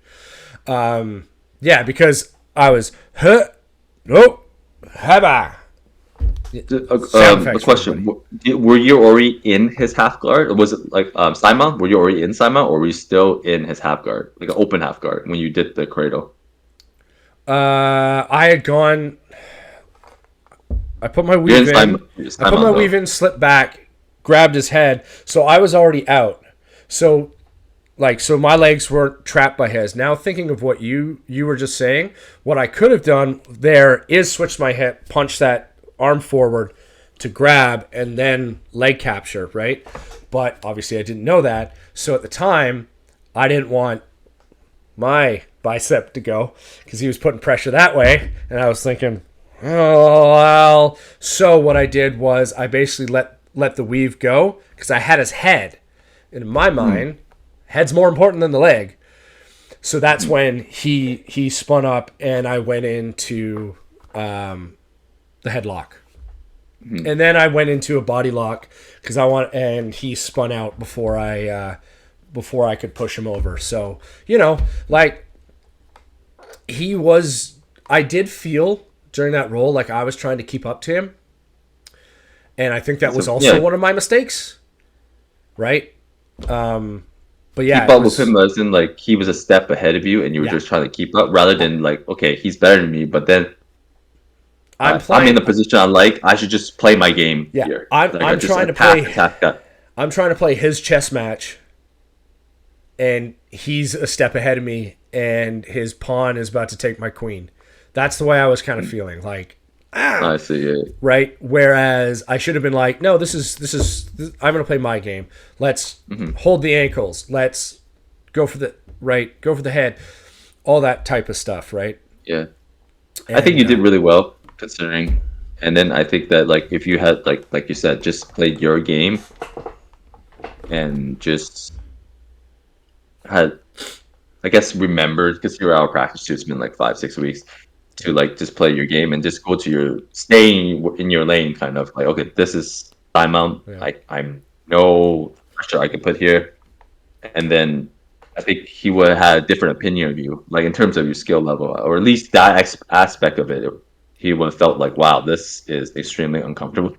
Yeah, because I was, nope, haba. Sound A effects for question: everybody. Were you already in his half guard, or was it like Saima? Were you already in Saima, or were you still in his half guard, like an open half guard, when you did the cradle? I had gone. I put my You're weave in in. Saima. You're I put Saima, my though. weave in, slipped back, grabbed his head. So I was already out. So my legs weren't trapped by his. Now thinking of what you were just saying, what I could have done there is switch my hip, punch that arm forward to grab, and then leg capture, right? But obviously I didn't know that. So at the time, I didn't want my bicep to go because he was putting pressure that way, and I was thinking, oh well. So what I did was I basically let the weave go because I had his head. And in my mind, head's more important than the leg. So that's when he spun up and I went into the headlock. And then I went into a body lock because and he spun out before I could push him over. So, like I did feel during that roll like I was trying to keep up to him. And I think that was also one of my mistakes. Right? But yeah, Keep up with him as in like he was a step ahead of you, and you were just trying to keep up, rather than like, okay, he's better than me, but then I'm in the position I like. I should just play my game here. I'm trying to play. I'm trying to play his chess match, and he's a step ahead of me, and his pawn is about to take my queen. That's the way I was kind of feeling. Like, I see it. Right. Whereas I should have been like, no, this is I'm going to play my game. Let's hold the ankles. Let's go for the head, all that type of stuff. Right. Yeah. And, I think you did really well considering. And then I think that like if you had like you said, just played your game and just had, I guess, remembered, because you're out of practice too. It's been like 5-6 weeks, to like just play your game and just go to your stay in your lane, kind of like, okay, this is timeout. Yeah. I'm no pressure I can put here, and then I think he would have had a different opinion of you, like in terms of your skill level, or at least that aspect of it. He would have felt like, wow, this is extremely uncomfortable.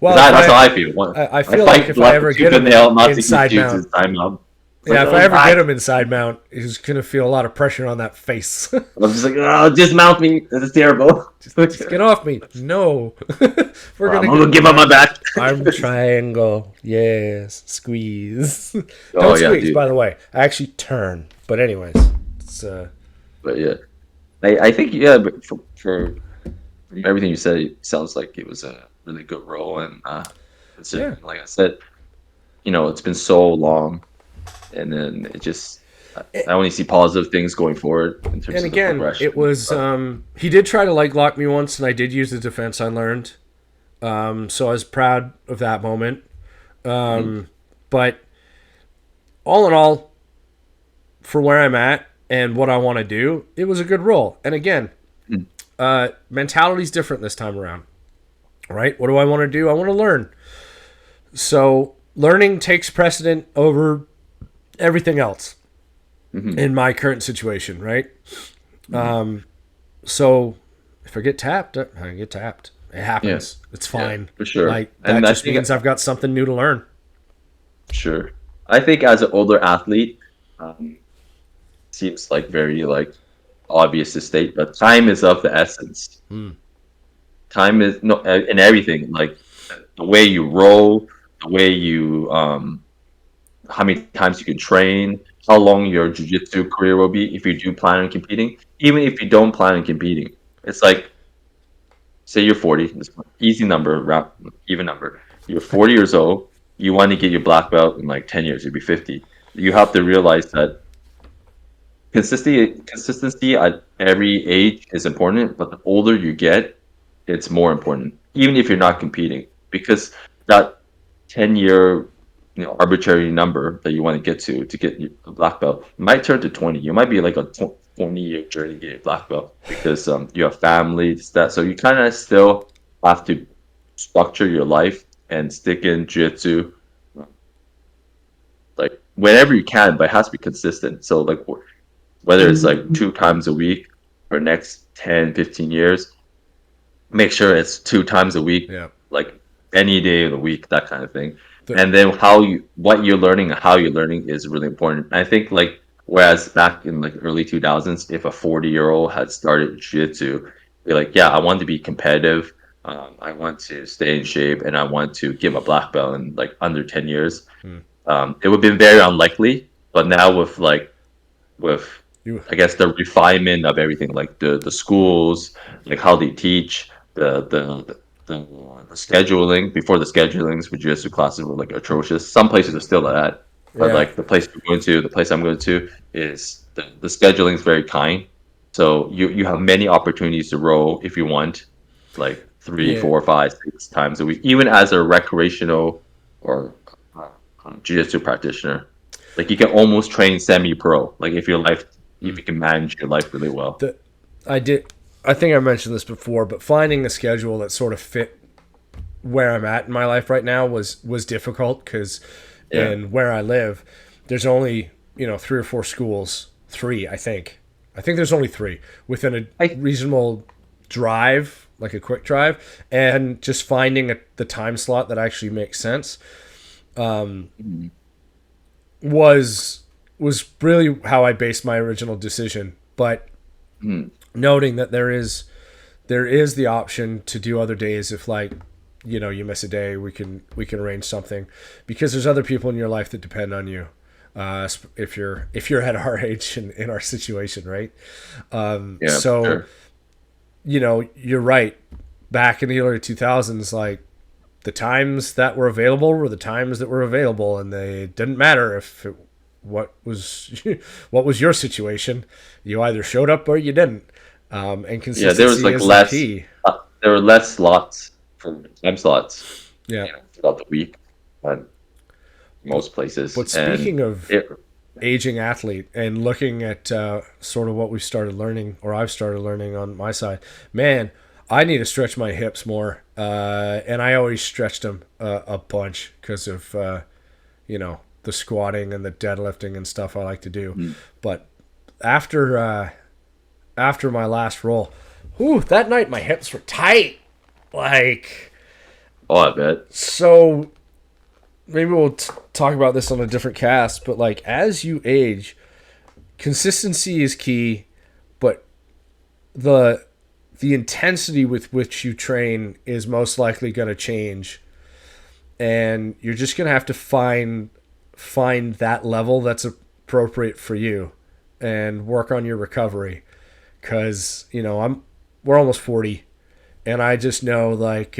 Well, That's how I feel. I feel like if I ever get him inside mount, yeah, if I ever get him inside mount, he's gonna feel a lot of pressure on that face. I'm just like, oh, dismount me. This is terrible. Just get off me. No. I'm gonna give up my back. Arm triangle. Yes. Squeeze. Oh, Don't yeah, squeeze, dude. by the way. I actually turn. But anyways, it's But yeah, I think yeah, but for everything you said, it sounds like it was a really good role, and yeah. like I said, it's been so long, and then it just I only see positive things going forward in terms And of the again, progression. it was he did try to leg lock me once, and I did use the defense I learned. So I was proud of that moment. But all in all, for where I'm at and what I want to do, it was a good role. And again, mentality's different this time around, right? What do I want to do? I want to learn. So learning takes precedent over everything else in my current situation, right? So if I get tapped, I get tapped. It happens. Yeah. It's fine. Yeah, for sure. Like that And just means I've got something new to learn. Sure. I think as an older athlete, seems like very like obvious to state, but time is of the essence. Time is no in everything, like the way you roll, the way you how many times you can train, how long your jiu-jitsu career will be if you do plan on competing. Even if you don't plan on competing, it's like say you're 40, this easy number, even number. You're 40 years old. You want to get your black belt in like 10 years. You'll be 50. You have to realize that consistency at every age is important, but the older you get, it's more important. Even if you're not competing, because that 10-year, arbitrary number that you want to get a black belt might turn to 20. You might be like a 20-year journey to get a black belt because you have family, that. So you kind of still have to structure your life and stick in jiu-jitsu like whenever you can, but it has to be consistent. So like whether it's like 2 times a week for next 10, 15 years, make sure it's 2 times a week, like any day of the week, that kind of thing. And then what you're learning and how you're learning is really important. I think like whereas back in like early 2000s, if a 40-year-old had started jiu-jitsu, be like, yeah, I want to be competitive. I want to stay in shape, and I want to give a black belt in like under 10 years. It would be very unlikely. But now with I guess the refinement of everything, like the schools, like how they teach, the scheduling. Before the schedulings for jiu-jitsu classes were like atrocious. Some places are still like that, but like the place I'm going to is the scheduling is very kind. So you have many opportunities to roll if you want, like 3, 4, 5, 6 times a week, even as a recreational or jiu-jitsu practitioner. Like you can almost train semi-pro. Like if you can manage your life really well. I think I mentioned this before, but finding a schedule that sort of fit where I'm at in my life right now was difficult because in where I live, there's only 3 or 4 schools. 3, I think. I think there's only 3 within a reasonable drive, like a quick drive, and just finding the time slot that actually makes sense was really how I based my original decision. But noting that there is the option to do other days if like you miss a day, we can arrange something, because there's other people in your life that depend on you. If you're at our age and in our situation, right? Sure. You're right. Back in the early 2000s, like the times that were available were the times that were available, and they didn't matter what was your situation. You either showed up or you didn't. And consistency there was like is less. the key. There were less slots for time slots. Yeah. Throughout the week, but most places. But speaking of aging athlete and looking at sort of what we've started learning, or I've started learning on my side, man, I need to stretch my hips more. And I always stretched them a bunch because of, the squatting and the deadlifting and stuff I like to do. But after my last roll, that night my hips were tight. Like, Oh, I bet. So maybe we'll talk about this on a different cast, but like as you age, consistency is key, but the intensity with which you train is most likely going to change, and you're just going to have to find that level that's appropriate for you and work on your recovery, because we're almost 40, and I just know like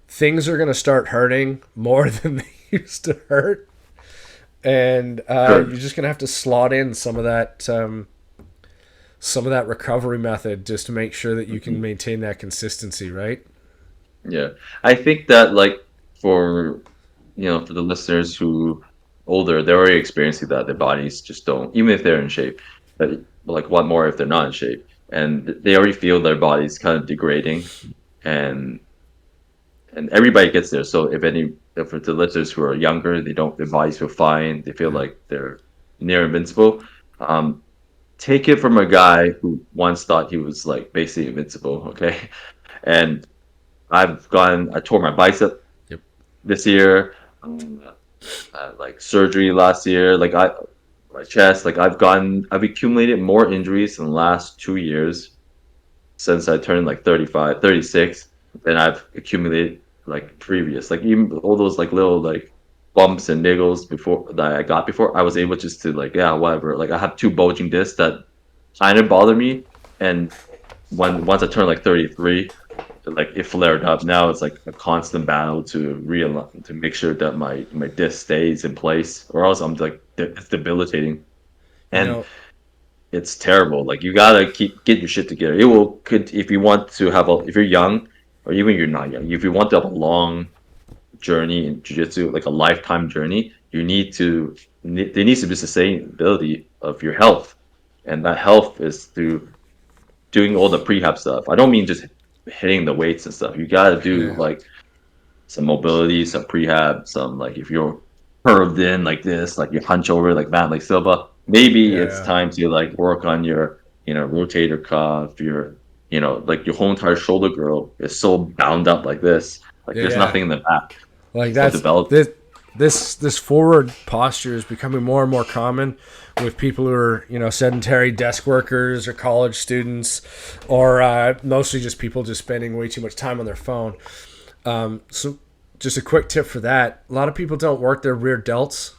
things are going to start hurting more than they used to hurt, and Sure. you're just going to have to slot in some of that recovery method just to make sure that you can maintain that consistency, right? Yeah. I think that like for for the listeners who older, they're already experiencing that their bodies just don't, even if they're in shape, but like what more if they're not in shape, and they already feel their bodies kind of degrading, and everybody gets there. So if for the listeners who are younger, they don't, their bodies feel fine, they feel like they're near invincible. Um, Take it from a guy who once thought he was like basically invincible, okay? And I tore my bicep Yep. this year, like surgery last year, my chest, like I've accumulated more injuries in the last 2 years since I turned like 35, 36, than I've accumulated like previous. Like even all those like little like bumps and niggles before that I got before, I was able just to like, yeah, whatever. Like I have two bulging discs that kind of bother me, and once I turned like 33, like it flared up. Now it's like a constant battle to realign, to make sure that my disc stays in place, or else I'm like it's debilitating. You And know, it's terrible. Like you gotta get your shit together. It will could if you want to have a if you're young, or even you're not young, if you want to have a long journey in jiu-jitsu, like a lifetime journey, there needs to be sustainability of your health, and that health is through doing all the prehab stuff. I don't mean just hitting the weights and stuff. You gotta do yeah, like some mobility, some prehab, some like if you're curved in like this, like you hunch over like that, like Silva, maybe it's yeah, time to like work on your, rotator cuff, like your whole entire shoulder girdle is so bound up like this. Like yeah, there's yeah. nothing in the back. Like So that's develop. this forward posture is becoming more and more common with people who are sedentary desk workers or college students, or mostly just people just spending way too much time on their phone. So just a quick tip for that: a lot of people don't work their rear delts,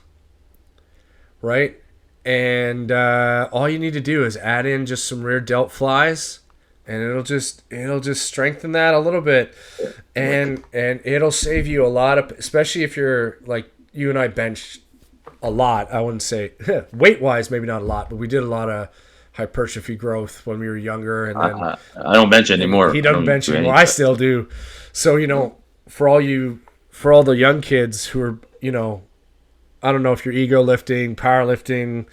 right? And all you need to do is add in just some rear delt flies, and it'll just strengthen that a little bit, and it'll save you a lot of, especially if you're like you and I bench a lot. I wouldn't say weight wise, maybe not a lot, but we did a lot of hypertrophy growth when we were younger, and then I don't bench he anymore. I doesn't don't bench do anymore. any. I still do. So for all the young kids who are I don't know if you're ego lifting, powerlifting,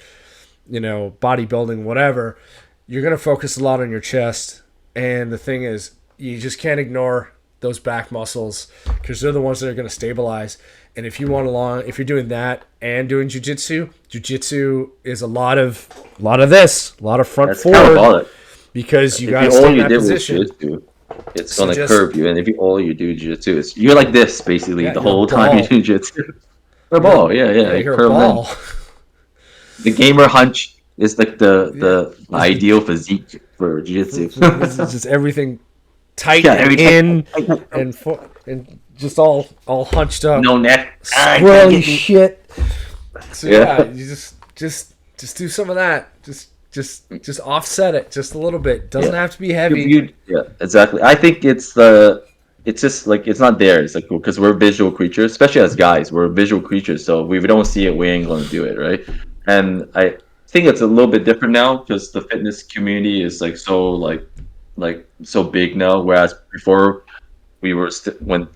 bodybuilding, whatever, you're going to focus a lot on your chest. And the thing is, you just can't ignore those back muscles, because they're the ones that are going to stabilize. And if you're doing that and doing jujitsu is a lot of this, a lot of front That's forward, parabolic. because you If got to you stay all in you that did was position. jiu-jitsu, it's So gonna just, curve you. And if you all you do jiu-jitsu, you're like this basically yeah, the you're a whole time you ball. do jiu-jitsu. A You're ball, yeah, yeah, you you're a curve in. ball. The gamer hunch is like Yeah, the ideal physique for jiu-jitsu. this is just everything tight Yeah, and every time in and just all hunched up, no neck. You can't squirrely get me. shit. So yeah, Yeah. you just do some of that. Just offset it just a little bit. Doesn't Yeah. have to be heavy. Yeah, exactly. I think it's just like it's not there. It's like because we're visual creatures, especially as guys, we're visual creatures. So if we don't see it, we ain't gonna do it, right? And I think it's a little bit different now because the fitness community is like so big now. Whereas before when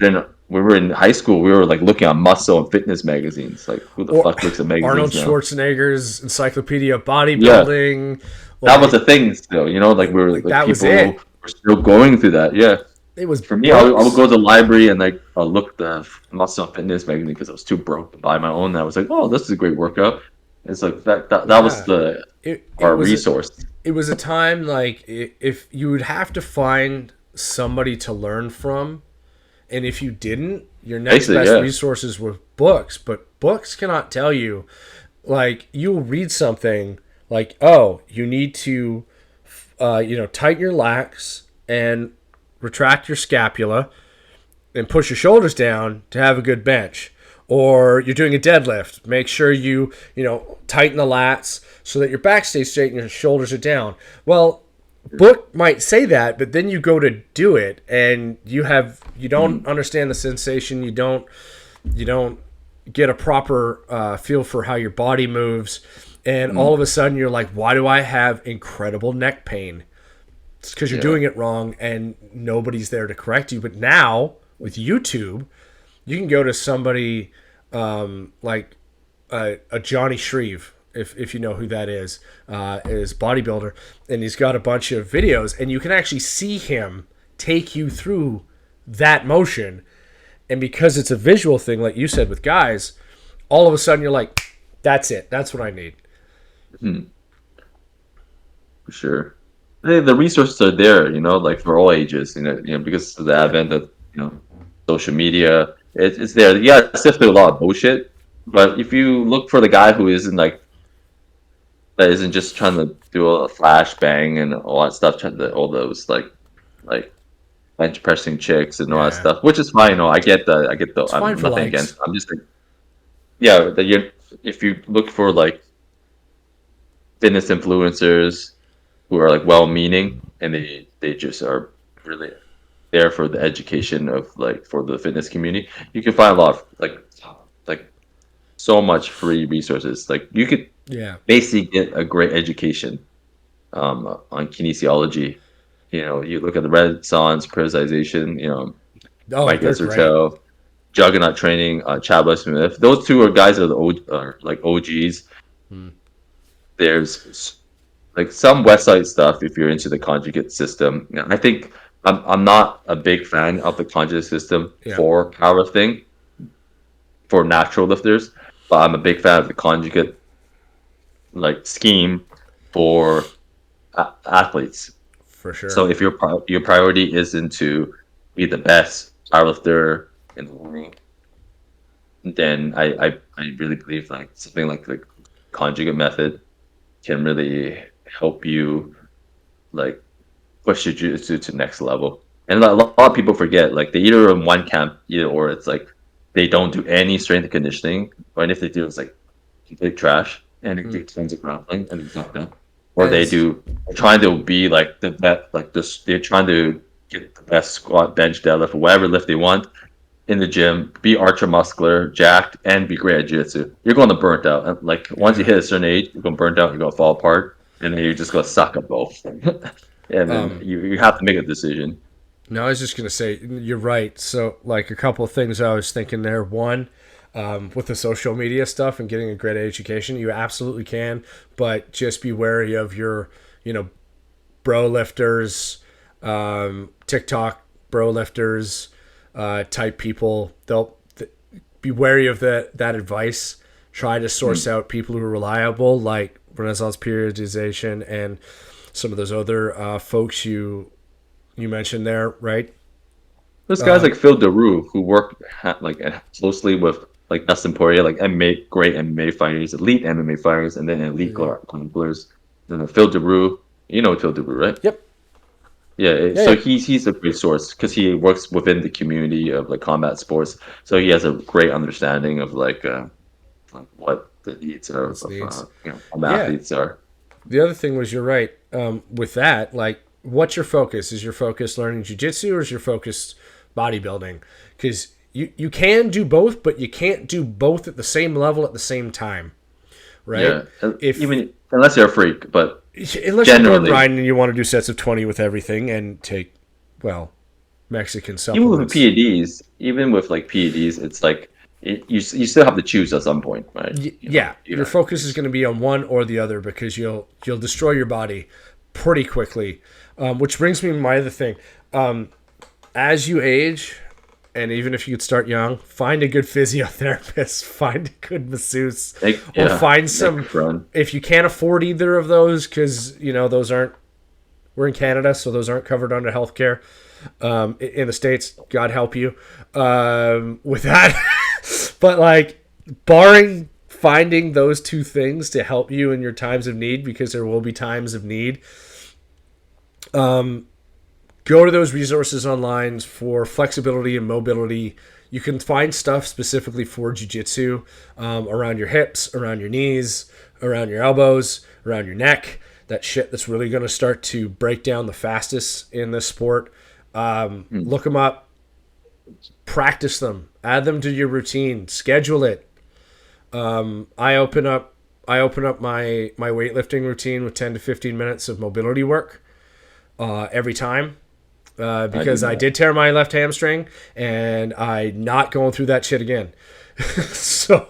we were in high school, we were like looking at muscle and fitness magazines. Like who the Or fuck looks at Arnold magazines now? Schwarzenegger's Encyclopedia of Yeah, Bodybuilding. that was Like a thing still. Like we were like like that was people it. were still going through that. Yeah. It was For me, I would go books. to the library and like I'll look the muscle and fitness magazine because I was too broke to buy my own. And I was like, oh, this is a great workout. It's like that was Yeah. the It our was resource. it was a time like if you would have to find somebody to learn from, And if you didn't, your next Basically, best yeah. resources were books. But books cannot tell you. Like, you'll read something like, oh, you need to, tighten your lats and retract your scapula and push your shoulders down to have a good bench. Or you're doing a deadlift, make sure you tighten the lats so that your back stays straight and your shoulders are down. Well, book might say that, but then you go to do it and you don't understand the sensation. You don't get a proper feel for how your body moves, and all of a sudden you're like, why do I have incredible neck pain? It's because you're doing it wrong and nobody's there to correct you. But now with YouTube, you can go to somebody like a Johnny Shreve, if you know who that is bodybuilder, and he's got a bunch of videos, and you can actually see him take you through that motion. And because it's a visual thing, like you said with guys, all of a sudden you're like, that's it. That's what I need. For sure. The resources are there, like for all ages, because of the advent of, social media. It's there. Yeah, it's definitely a lot of bullshit. But if you look for the guy who that isn't just trying to do a flash bang and all that stuff, all those like bench pressing chicks and all that stuff, which is fine. I get the It's I'm fine for nothing likes. against. I'm just like, yeah, if you look for like fitness influencers who are like well-meaning and they just are really there for the education of like for the fitness community, you can find a lot of like so much free resources. Like you could basically get a great education on kinesiology. You look at the Renaissance periodization, Mike Ezertel, Juggernaut Training, Chad Smith. Those two are guys that are like OGs. There's like some website stuff if you're into the conjugate system. I think I'm not a big fan of the conjugate system for powerlifting, for natural lifters, but I'm a big fan of the conjugate like scheme for athletes. For sure. So if your priority isn't to be the best powerlifter in the world, then I really believe like something like the conjugate method can really help you like push your jiu-jitsu to next level. And a lot of people forget, like they either in one camp, or it's like they don't do any strength and conditioning, or if they do, it's like complete trash and they do tons of grappling and it's not done. Or they're trying to be like the best, like this, they're trying to get the best squat, bench, deadlift, or whatever lift they want in the gym, be ultra muscular, jacked, and be great at jiu-jitsu. You're going to burnt out. And like once you hit a certain age, you're going to burnt out, you're going to fall apart, and then you're just going to suck at both. And then you have to make a decision. No, I was just going to say, you're right. So like a couple of things I was thinking there. One, with the social media stuff and getting a great education, you absolutely can, but just be wary of your, bro lifters, TikTok bro lifters, type people. They'll be wary of that advice. Try to source out people who are reliable, like Renaissance periodization and some of those other folks you mentioned there, right? There's guys like Phil DeRue who work like closely with like Dustin Poirier, like great MMA fighters, elite MMA fighters, and then elite grapplers. And Phil DeRue, Phil DeRue, right? Yep. So he's a great source because he works within the community of like combat sports. So he has a great understanding of like what the needs are of athletes are. The other thing was, you're right. With that, like, what's your focus? Is your focus learning jiu-jitsu or is your focus bodybuilding? Because you can do both, but you can't do both at the same level at the same time, right? Yeah, unless you're a freak, but unless you're doing grinding and you want to do sets of 20 with everything and take, Mexican supplements. Even with like PEDs, it's like you still have to choose at some point, right? Your focus is going to be on one or the other because you'll destroy your body pretty quickly. Which brings me to my other thing. As you age, and even if you could start young, find a good physiotherapist, find a good masseuse, or find some. If you can't afford either of those, because those aren't We're in Canada, so those aren't covered under healthcare. In the States, God help you with that. But like, barring finding those two things to help you in your times of need, because there will be times of need, go to those resources online for flexibility and mobility. You can find stuff specifically for jiu-jitsu, around your hips, around your knees, around your elbows, around your neck. That shit that's really going to start to break down the fastest in this sport. Look them up, practice them, add them to your routine, schedule it. I open up my weightlifting routine with 10 to 15 minutes of mobility work every time. Because I did tear my left hamstring, and I'm not going through that shit again. So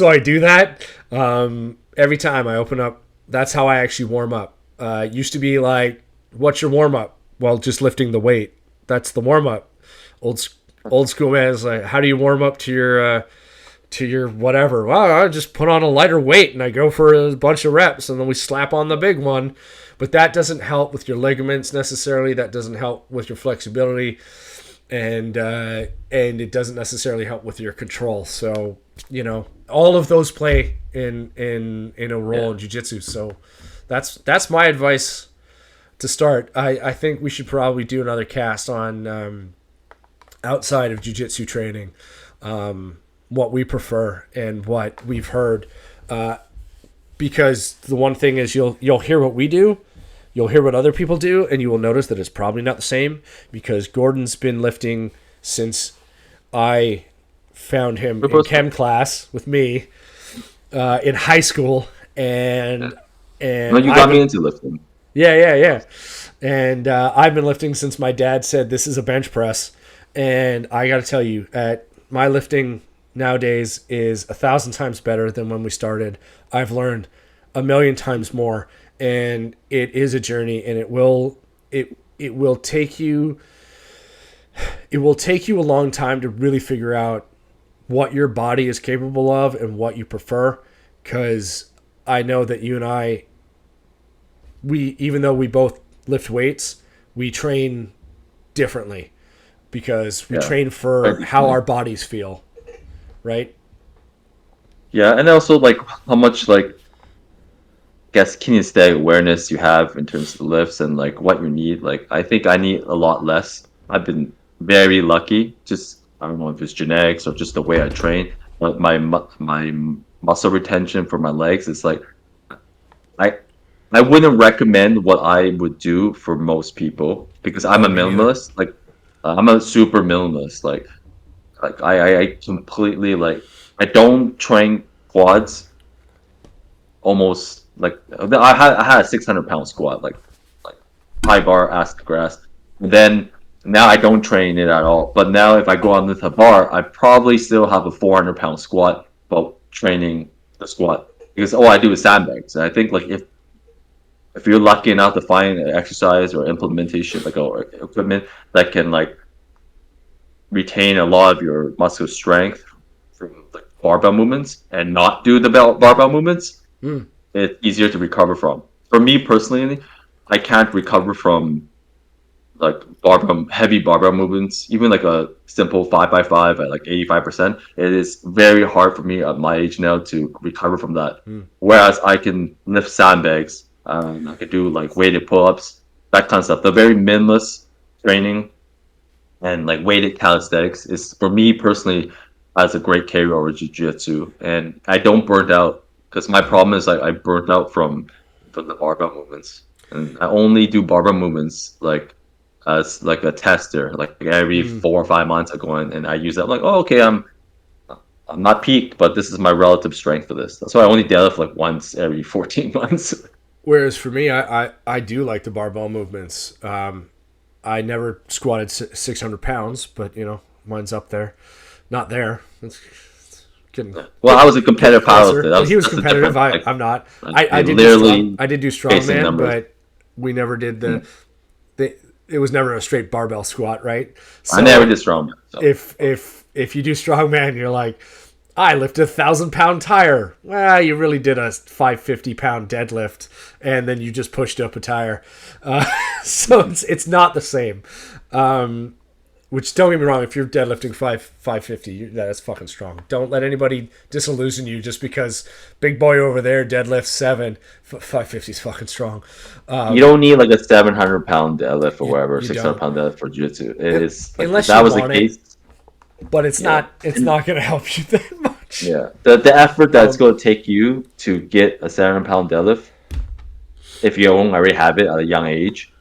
I do that every time I open up. That's how I actually warm up. It used to be like, what's your warm up? Well, just lifting the weight. That's the warm up. Old school man is like, how do you warm up to your whatever? Well, I just put on a lighter weight and I go for a bunch of reps, and then we slap on the big one. But that doesn't help with your ligaments necessarily. That doesn't help with your flexibility, and it doesn't necessarily help with your control. So, all of those play in a role in jiu-jitsu. So that's my advice to start. I think we should probably do another cast on outside of jiu-jitsu training, what we prefer and what we've heard. Because the one thing is, you'll hear what we do, you'll hear what other people do, and you will notice that it's probably not the same, because Gordon's been lifting since I found him in chem class with me in high school, and you got me into lifting. Yeah. And I've been lifting since my dad said this is a bench press, and I got to tell you, my lifting nowadays is 1,000 times better than when we started. I've learned 1,000,000 times more, and it is a journey, and it will take you a long time to really figure out what your body is capable of and what you prefer. Because I know that you and I, even though we both lift weights, we train differently, because we train for how our bodies feel, right? Yeah, and also like how much kinesthetic awareness you have in terms of the lifts and like what you need. Like, I think I need a lot less. I've been very lucky. Just, I don't know if it's genetics or just the way I train, but my muscle retention for my legs is like, I wouldn't recommend what I would do for most people, because I'm a minimalist. Like, I'm a super minimalist. Like I completely, like, I don't train quads. Almost like I had a 600-pound squat, like high bar, ass to grass. And then now I don't train it at all. But now if I go on with a bar, I probably still have a 400-pound squat while training the squat, because all I do is sandbags. And I think like if you're lucky enough to find an exercise or implementation, like, or equipment that can like retain a lot of your muscle strength from like barbell movements and not do the barbell movements, it's easier to recover from. For me personally, I can't recover from like heavy barbell movements, even like a simple 5x5 at like 85%. It is very hard for me at my age now to recover from that. Whereas I can lift sandbags, I could do like weighted pull-ups, that kind of stuff. The very minimalist training and like weighted calisthenics is, for me personally, as a great carry over jiu-jitsu. And I don't burn out, because my problem is like I burnt out from the barbell movements, and I only do barbell movements like as like a tester, like every 4 or 5 months I go in and I use that. I'm like, oh, okay, I'm not peaked, but this is my relative strength for this. That's why I only deadlift like once every 14 months. Whereas for me, I do like the barbell movements. I never squatted 600 pounds, but mine's up there, not there. It's getting, well, I was a competitive powerlifter. He was competitive. I'm not. I did do strongman, but we never did it was never a straight barbell squat, right? So I never did strongman. So. If you do strongman, you're like, I lifted a 1,000-pound tire. Well, you really did a 550-pound deadlift, and then you just pushed up a tire. So it's not the same. Which, don't get me wrong, if you're deadlifting 550, that's fucking strong. Don't let anybody disillusion you just because big boy over there deadlifts 550 is fucking strong. You don't need like a 700-pound deadlift or whatever, 600-pound deadlift for jiu-jitsu. It is like, unless that you was the want case. But it's not going to help you that much. Yeah, the effort that's going to take you to get a 700-pound deadlift, if you don't already have it at a young age,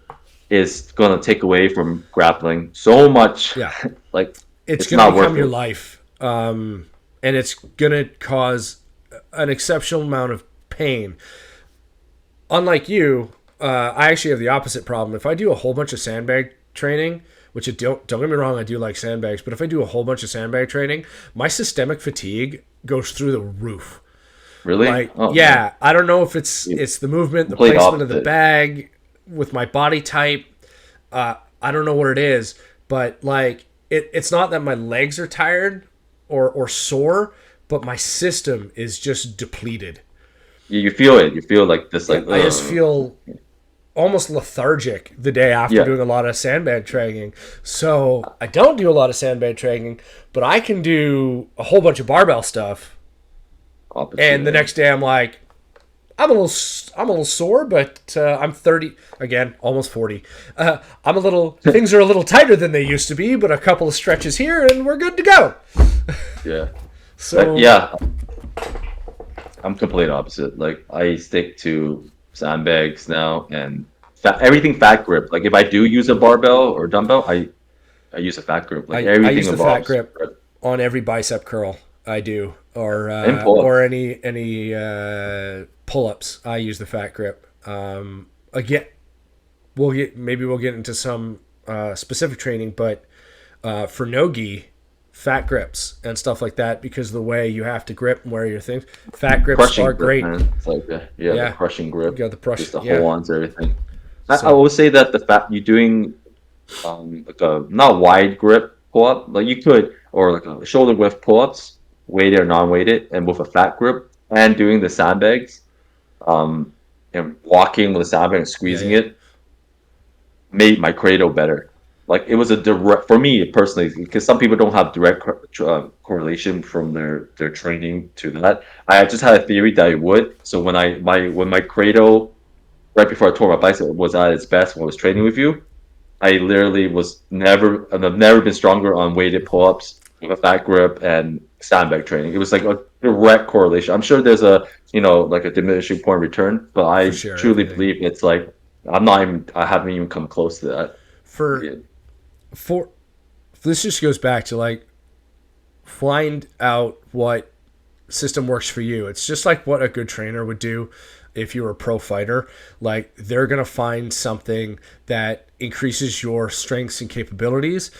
is going to take away from grappling so much. Yeah, like it's going to become your life, and it's going to cause an exceptional amount of pain. Unlike you, I actually have the opposite problem. If I do a whole bunch of sandbag training, which don't get me wrong, I do like sandbags, but if I do a whole bunch of sandbag training, my systemic fatigue goes through the roof. Really? Like, yeah, I don't know if it's the movement, the placement of the bag with my body type. I don't know what it is, but like it's not that my legs are tired or sore, but my system is just depleted. You feel it. You feel like this, like I just feel almost lethargic the day after doing a lot of sandbag training. So I don't do a lot of sandbag training, but I can do a whole bunch of barbell stuff. And the next day I'm like, I'm a little sore, but I'm 30 again, almost 40. Things are a little tighter than they used to be, but a couple of stretches here and we're good to go. Yeah. So yeah, I'm complete opposite. Like I stick to sandbags now and everything fat grip. Like if I do use a barbell or dumbbell, I use a fat grip. Like everything I use the fat grip on every bicep curl. I do, or any pull-ups. I use the fat grip. Again, we'll get into some specific training, but for no-gi, fat grips and stuff like that, because the way you have to grip and wear your things, fat grips crushing are great. Man. It's like the crushing grip. You got the crush, just the hold on to everything. I will say that the fat you're doing, like a not wide grip pull-up, like you could, or like a shoulder width pull-ups, weighted or non-weighted, and with a fat grip, and doing the sandbags, and walking with the sandbag and squeezing it, made my cradle better. Like it was a direct, for me personally, because some people don't have direct correlation from their training to that. I just had a theory that it would. So when my cradle, right before I tore my bicep, was at its best when I was training with you, I literally I've never been stronger on weighted pull-ups with a fat grip and sandbag training. It was like a direct correlation. I'm sure there's a like a diminishing point return, but I truly believe it's like I haven't even come close to that. For this just goes back to like find out what system works for you. It's just like what a good trainer would do if you were a pro fighter. Like they're gonna find something that increases your strengths and capabilities,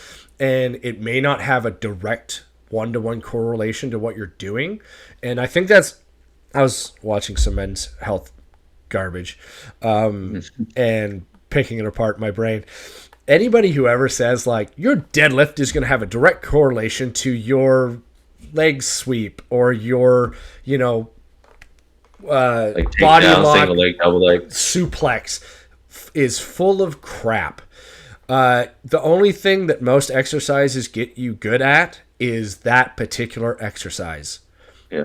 and it may not have a direct one-to-one correlation to what you're doing. And I think I was watching some men's health garbage and picking it apart in my brain. Anybody who ever says like your deadlift is going to have a direct correlation to your leg sweep or your like body down, lock, single leg, double leg, suplex is full of crap. The only thing that most exercises get you good at is that particular exercise. Yeah,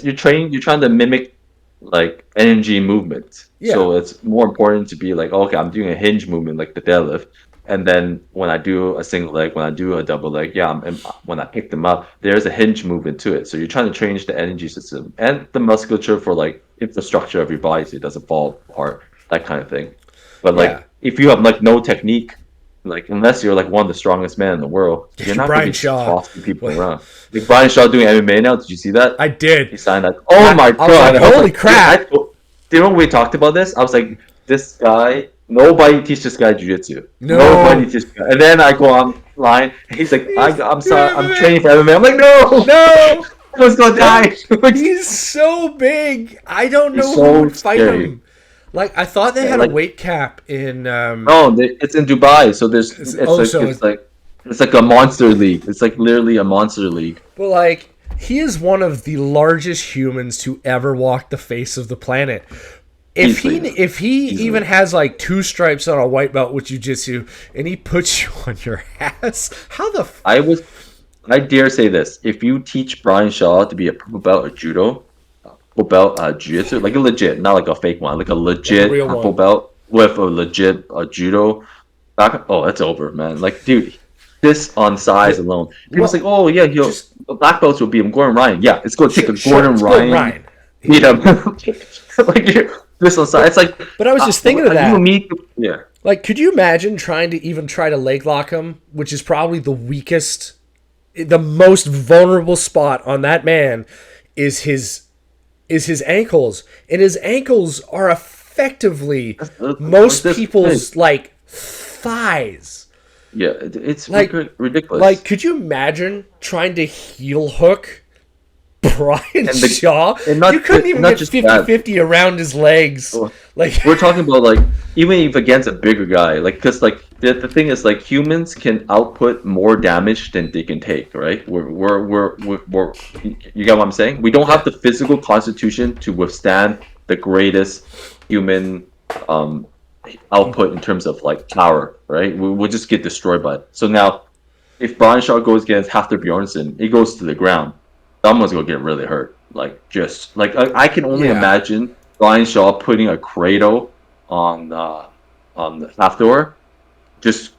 you're trying to mimic like energy movement. Yeah. So it's more important to be like, okay, I'm doing a hinge movement like the deadlift, and then when I do a single leg, when I do a double leg, when I pick them up, there's a hinge movement to it. So you're trying to change the energy system and the musculature for like infrastructure of your body so it doesn't fall apart, that kind of thing. But like if you have like no technique, like unless you're like one of the strongest men in the world, you're not going to be tossing people around. Like Brian Shaw doing MMA now. Did you see that? I did. He signed that. Oh my god! Holy crap! Do you know when we talked about this? I was like, this guy. Nobody teaches this guy jiu-jitsu. No. Nobody teaches this guy. And then I go online. And he's like, I'm sorry. I'm training for MMA. I'm like, no. I was gonna die. He's so big. I don't know who would fight him. Like I thought they had a weight cap in. No, it's in Dubai. So it's like a monster league. It's like literally a monster league. But like He is one of the largest humans to ever walk the face of the planet. If he even has like 2 stripes on a white belt with jiu-jitsu and he puts you on your ass, how the I dare say this: if you teach Brian Shaw to be a purple belt at judo, purple belt jiu-jitsu, like a legit, not like a fake one, like a legit purple belt with a legit judo, that's over, man. Like, dude, this on size alone, people's like, oh yeah, black belts will beat him. Gordon Ryan, yeah, it's going to take a Gordon Ryan. Beat him. Like, this on size, it's like. But I was just thinking of that. Yeah. Like, could you imagine trying to leg lock him, which is probably the weakest, the most vulnerable spot on that man is his ankles, and his ankles are effectively most people's like thighs. Yeah, it's like ridiculous. Like, could you imagine trying to heel hook Brian Shaw? You couldn't even get 50-50 around his legs. Like, we're talking about like even if against a bigger guy, like because like the thing is like humans can output more damage than they can take, right? We're you get what I'm saying? We don't have the physical constitution to withstand the greatest human output in terms of like power, right? We'll just get destroyed by it. So now, if Brian Shaw goes against Hafthor Bjornsson, he goes to the ground. Someone's gonna get really hurt. Like just like I can only imagine Brian Shaw putting a cradle on the Hafthor, just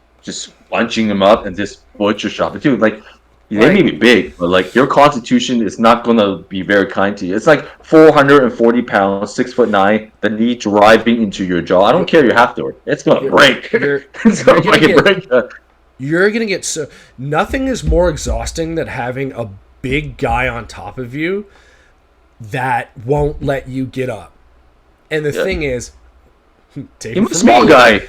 bunching him up and just butcher shot. But dude, like they may be big, but like your constitution is not gonna be very kind to you. It's like 440 pounds, 6'9", the knee driving into your jaw. I don't care your Hafthor. It's gonna break. It's gonna break. You're gonna get so. Nothing is more exhausting than having a big guy on top of you that won't let you get up. And the thing is, I'm a small guy.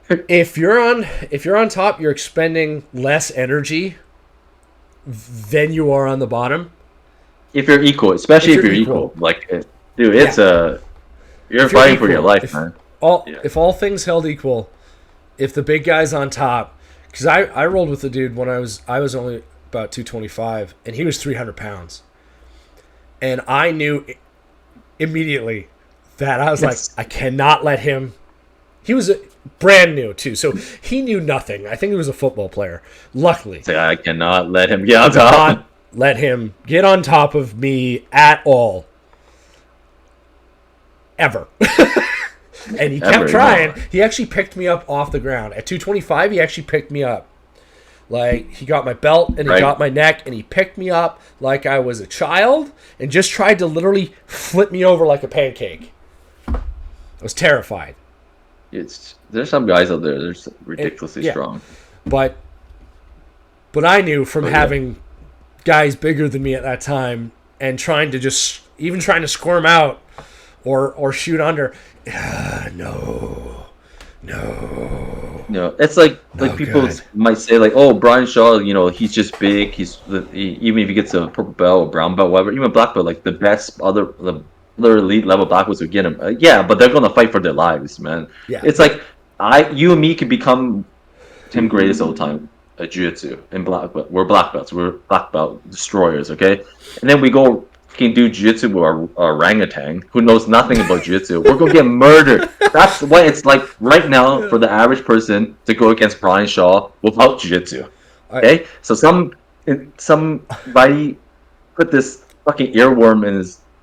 If you're on top, you're expending less energy than you are on the bottom. If you're equal, especially if you're equal. Like, dude, it's you're fighting for your life, man. If all things held equal, if the big guy's on top, because I rolled with the dude when I was only about 225 and he was 300 pounds, and I knew immediately that I was like, I cannot let him. He was brand new too, so he knew nothing. I think he was a football player. Luckily, I cannot let him get on top. Not let him get on top of me at all, ever. And he kept trying. No. He actually picked me up off the ground at 225. He actually picked me up. Like, he got my belt and he got my neck and he picked me up like I was a child and just tried to literally flip me over like a pancake. I was terrified. There's some guys out there that are ridiculously strong. But I knew from having guys bigger than me at that time and trying to squirm out or shoot under. No. It's like people might say like, oh, Brian Shaw, he's just big. Even if he gets a purple belt or brown belt, whatever, even black belt, like the other elite level black belts would get him. But they're gonna fight for their lives, man. Yeah. It's like you and me could become Tim greatest all the time at Jiu-Jitsu and black belt. We're black belts. We're black belt destroyers, okay? And then we go can do jiu-jitsu with a orangutan who knows nothing about jiu-jitsu. We're going to get murdered. That's what it's like right now for the average person to go against Brian Shaw without jiu-jitsu. Okay? So somebody put this fucking earworm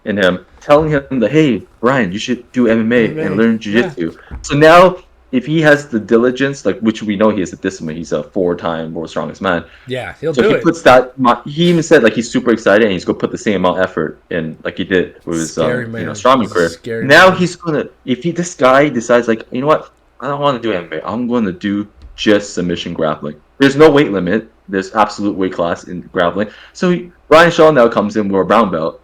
in him, telling him that, hey, Brian, you should do MMA and learn jiu-jitsu. Yeah. So now, if he has the diligence, like which we know he has the discipline, he's a 4-time world strongest man. Yeah, he'll do it. Puts that. He even said like he's super excited and he's gonna put the same amount of effort in like he did with his strongman career. Now he's gonna this guy decides like, you know what, I don't want to do MMA. I'm going to do just submission grappling. There's no weight limit. There's absolute weight class in grappling. So Brian Shaw now comes in with a brown belt.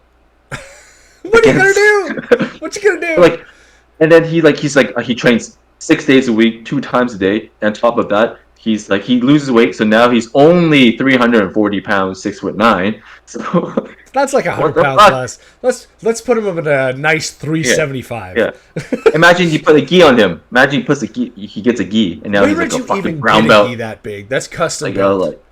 What are you gonna do? What you gonna do? Like, and then he trains 6 days a week, 2 times a day. And on top of that, he loses weight, so now he's only 340 pounds, 6'9". So that's like 100 pounds less. Let's put him at a nice 375. Yeah. Imagine you put a gi on him. Imagine he puts he gets a gi, and now he's like a fucking brown belt. Gi that big? That's custom built.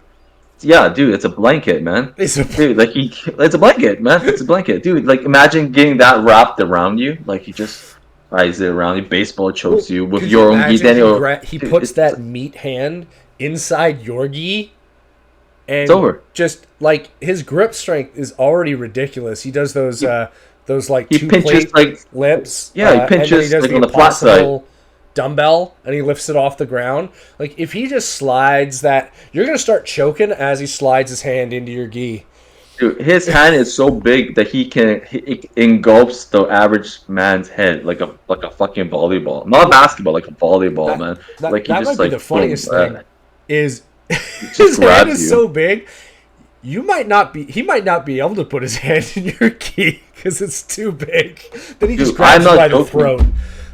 Yeah, dude, it's a blanket, man. Dude, like it's a blanket, man. It's a blanket, dude. Like imagine getting that wrapped around you. Like he just ties it around you, baseball chokes Well, you with could you your own gi. imagine Then he dude, puts that meat hand inside your gi it's and over. just like his grip strength is already ridiculous. He does those like He two pinches plate like lips. yeah, he and then he pinches does like the on the flat side. impossible dumbbell and he lifts it off the ground. Like if he just slides that, you're gonna start choking as he slides his hand into your gi. Dude, his hand is so big that it engulfs the average man's head like a fucking volleyball. Not a basketball, like a volleyball, That man. that, Like he that just might be like the boom, funniest thing is just his hand grabs is you. so big. He might not be able to put his hand in your gi because it's too big. Then he just Dude, grabs I'm you not by the joking. throat.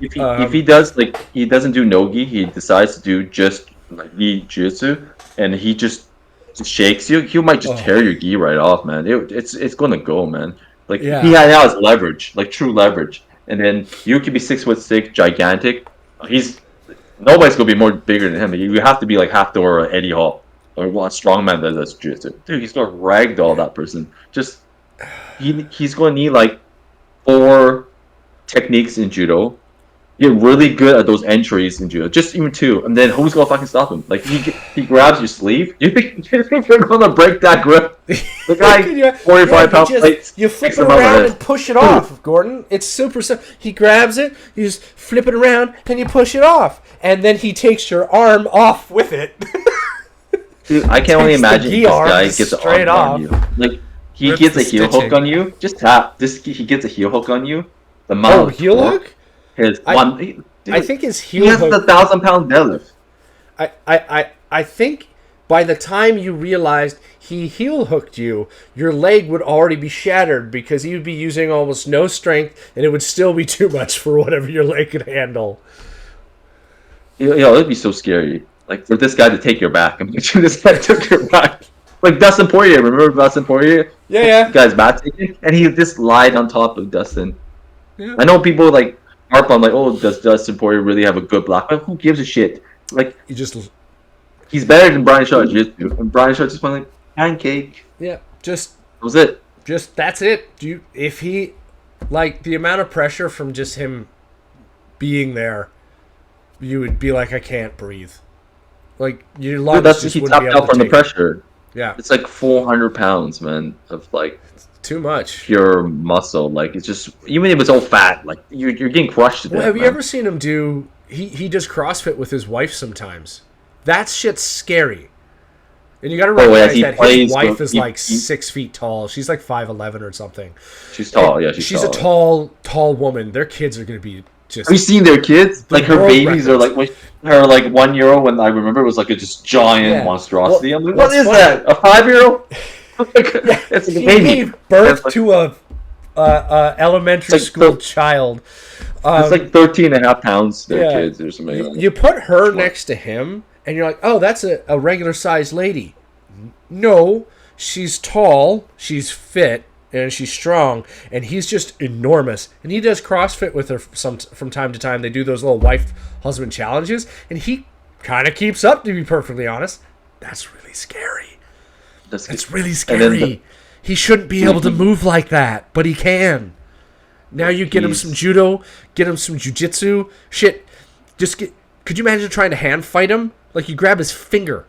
If he does like he doesn't do nogi, he decides to do just like jiu-jitsu, and he just shakes you. He might just tear Oh your gi right off, man. It's gonna go, man. Like he yeah, has leverage, like true leverage, and then you could be 6'6", gigantic. He's nobody's gonna be more bigger than him. You have to be like half door or Eddie Hall or one strongman that does jiu-jitsu. Dude, he's gonna ragdoll that person. Just he's gonna need like 4 techniques in judo. Get really good at those entries in judo, just even 2, and then who's gonna fucking stop him? Like he grabs your sleeve. You think you're gonna break that grip? The guy, 45-pound plate, you flip takes it him out of around it. and push it off, Gordon. It's super simple. He grabs it, you just flip it around, and you push it off, and then he takes your arm off with it. Dude, I can only Takes the imagine gi this arm guy gets an straight arm off. on you. Like he Rips gets the a heel stitching. hook on you. Just tap. He gets a heel hook on you. The Oh, amount of heel torque, hook? His I- one. I Dude, think his he heel has hook. a 1,000-pound deadlift. I think by the time you realized he heel hooked you, your leg would already be shattered because he would be using almost no strength, and it would still be too much for whatever your leg could handle. It'd be so scary. Like for this guy to take your back. I'm picturing this guy took your back. Like Dustin Poirier. Remember Dustin Poirier? Yeah. This guy's back taken, and he just lied on top of Dustin. Yeah. I know people like harp on like, oh, does Dustin Poirier really have a good block? But who gives a shit? Like You just he's better than Brian Shaw Jiu-Jitsu, and Brian Shaw just went like pancake. just That was it. that's it. If he like the amount of pressure from just him being there, you would be like, I can't breathe. Like your Dude, lungs that's just he wouldn't be tapped able out to from the take it. pressure. Yeah, It's like 400 pounds, man, of like too much. pure muscle. Like it's just even if it's all fat, like you're getting crushed to Well, death. have you man. ever seen him do? He does CrossFit with his wife sometimes. That shit's scary. And you got to Oh, yeah, recognize he that plays his wife the- is he- like he- 6 feet tall. She's like 5'11" or something. She's tall. And Yeah, she's tall. a tall woman. Their kids are gonna be just. Have you seen their kids? Like her world babies are records. like her like 1 year old when I remember it was like a just giant Yeah. monstrosity. Well, I'm like, what's what is funny- that? A 5-year-old? It's like a He baby. gave birth It's like- to a elementary It's like school the- child. It's like 13 and a half pounds. Their yeah. kids or something. like that. You put her next to him, and you're like, oh, that's a regular sized lady. No, she's tall, she's fit, and she's strong, and he's just enormous. And he does CrossFit with her from time to time. They do those little wife-husband challenges, and he kind of keeps up, to be perfectly honest. That's really scary. That's really scary. He shouldn't be able to move like that, but he can. Now you get him some judo, get him some jiu-jitsu. Shit, could you imagine trying to hand fight him? Like you grab his finger.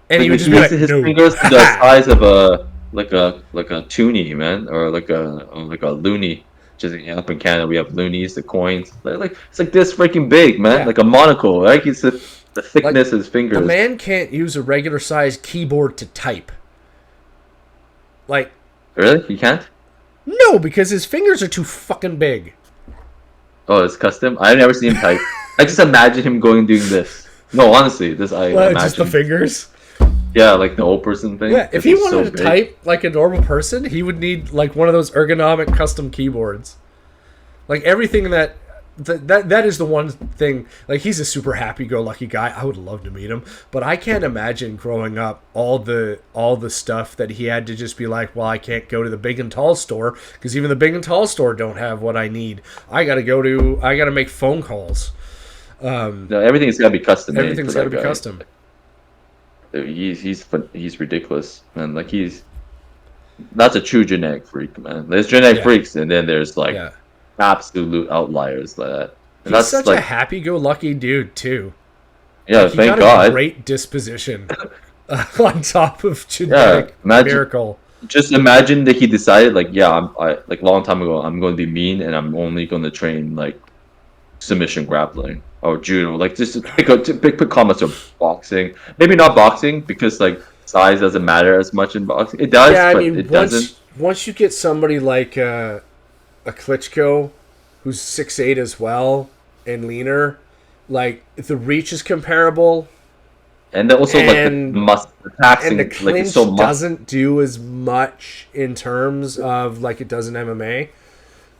And he would just be like, his no. fingers are the size of a toonie, man, or like a loony. Just up in Canada, we have loonies, the coins. Like it's like this freaking big, man, Yeah. like a monocle. Like it's the thickness of his fingers. The man can't use a regular sized keyboard to type. Like, Really, you can't? no, because his fingers are too fucking big. Oh, it's custom. I've never seen him type. I just imagine him going doing this. No, honestly, this I Well, imagine. just the fingers. Yeah, like the old person thing. Yeah, if Because he it's wanted so to big. type like a normal person, he would need like one of those ergonomic custom keyboards. Like everything that is the one thing. Like he's a super happy-go-lucky guy. I would love to meet him, but I can't imagine growing up all the stuff that he had to just be like, well, I can't go to the big and tall store because even the big and tall store don't have what I need. I got to make phone calls. No, everything's gotta be custom. Everything's got to be custom. he's ridiculous, and like that's a true genetic freak, man. There's genetic freaks, and then there's like absolute outliers like that. And he's that's such like a happy-go-lucky dude too. yeah, Like, he thank got God. a great disposition on top of genetic miracle. Just imagine that he decided like like a long time ago I'm going to be mean and I'm only going to train like submission grappling or judo, like just to pick comments of boxing. Maybe not boxing because like size doesn't matter as much in boxing. It does, Yeah, I but mean, it doesn't. once you get somebody like a Klitschko, who's 6'8" as well and leaner, like the reach is comparable, And then also like the taxing, and the like clinch it's so doesn't do as much in terms of like it does in MMA.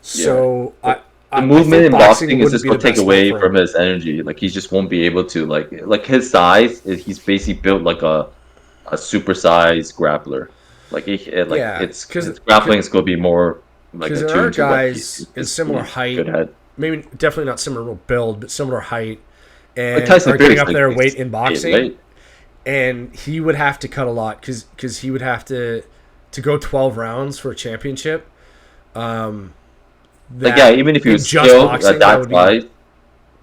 So the movement in boxing is wouldn't just be going the to take best away sport for from his energy. Like he just won't be able to like his size. He's basically built like a supersized grappler. Like it's because grappling is going to be more like there attuned are to what guys in similar height, good at. maybe definitely not similar build, but similar height, and Like Tyson are getting Fury's up like their weight in boxing. right? And he would have to cut a lot because he would have to go 12 rounds for a championship. Like even if he was still at that size,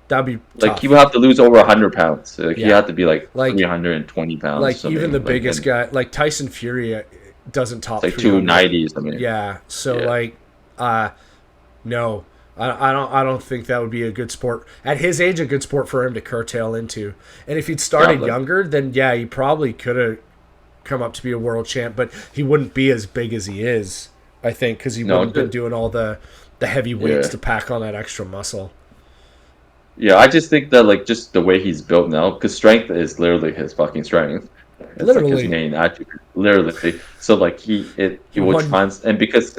that'd be like tough. he would have to lose over 100 pounds. Like he Yeah. had to be like 320 pounds. Like something. even the like, biggest guy, like Tyson Fury, doesn't top like 300. 290 or something. Yeah. So like, no, I don't think that would be a good sport at his age. A good sport for him to curtail into. And if he'd started younger, then yeah, he probably could have come up to be a world champ, but he wouldn't be as big as he is. I think because he wouldn't have been doing all the heavy weights to pack on that extra muscle. Yeah, I just think that like just the way he's built now, because strength is literally his fucking strength. It's Literally. like his main attribute. Literally. So like he would and because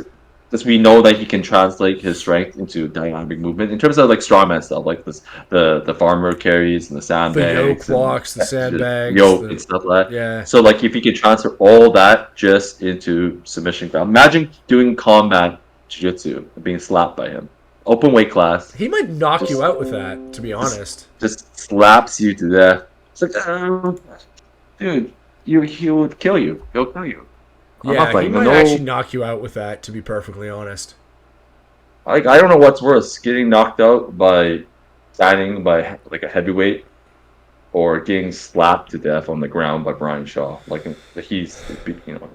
we know that he can translate his strength into dynamic movement in terms of like strongman stuff, like this the farmer carries and the sandbags, the yoke walks, the sandbags, and stuff like that. Yeah. So like if he could transfer all that just into submission ground, imagine doing combat jiu-jitsu and being slapped by him. Open weight class. He might knock you out with that, to be honest. Just slaps you to death. It's like, dude, he would kill you. He'll kill you. Yeah, he might actually knock you out with that, to be perfectly honest. Like I don't know what's worse, getting knocked out by standing by like a heavyweight, or getting slapped to death on the ground by Brian Shaw. Like he's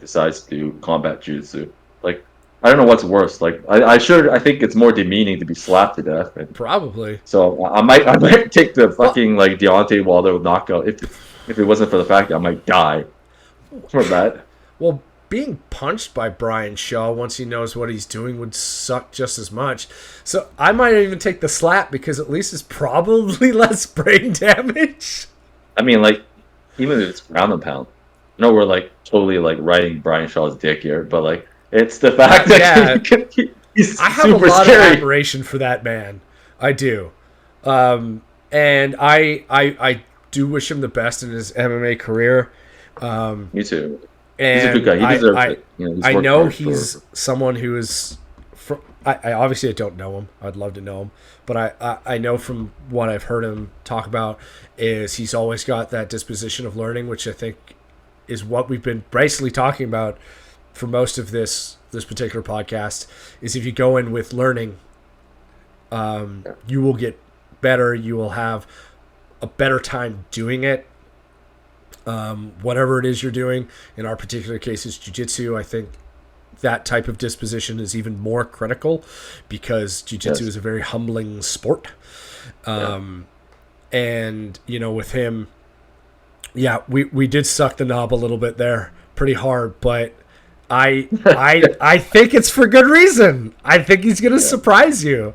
decides to do combat jiu-jitsu. Like I don't know what's worse. Like I think it's more demeaning to be slapped to death. Probably. So I might take the fucking like Deontay Wilder knockout if it wasn't for the fact that I might die from that. Well, being punched by Brian Shaw once he knows what he's doing would suck just as much. So I might even take the slap because at least it's probably less brain damage. I mean, like even if it's ground and pound, we're like totally like riding Brian Shaw's dick here, but like. It's the fact that he's I have super a lot scary. of admiration for that man. I do. And I do wish him the best in his MMA career. Me too. And he's a good guy. He deserves it. I know he's someone who is... I obviously I don't know him. I'd love to know him. But I know from what I've heard him talk about is he's always got that disposition of learning, which I think is what we've been basically talking about for most of this particular podcast, is if you go in with learning, you will get better. You will have a better time doing it. Whatever it is you're doing. In our particular case, is jiu-jitsu. I think that type of disposition is even more critical because jiu-jitsu is a very humbling sport. And with him, we did suck the knob a little bit there, pretty hard, but I think it's for good reason. I think he's going to surprise you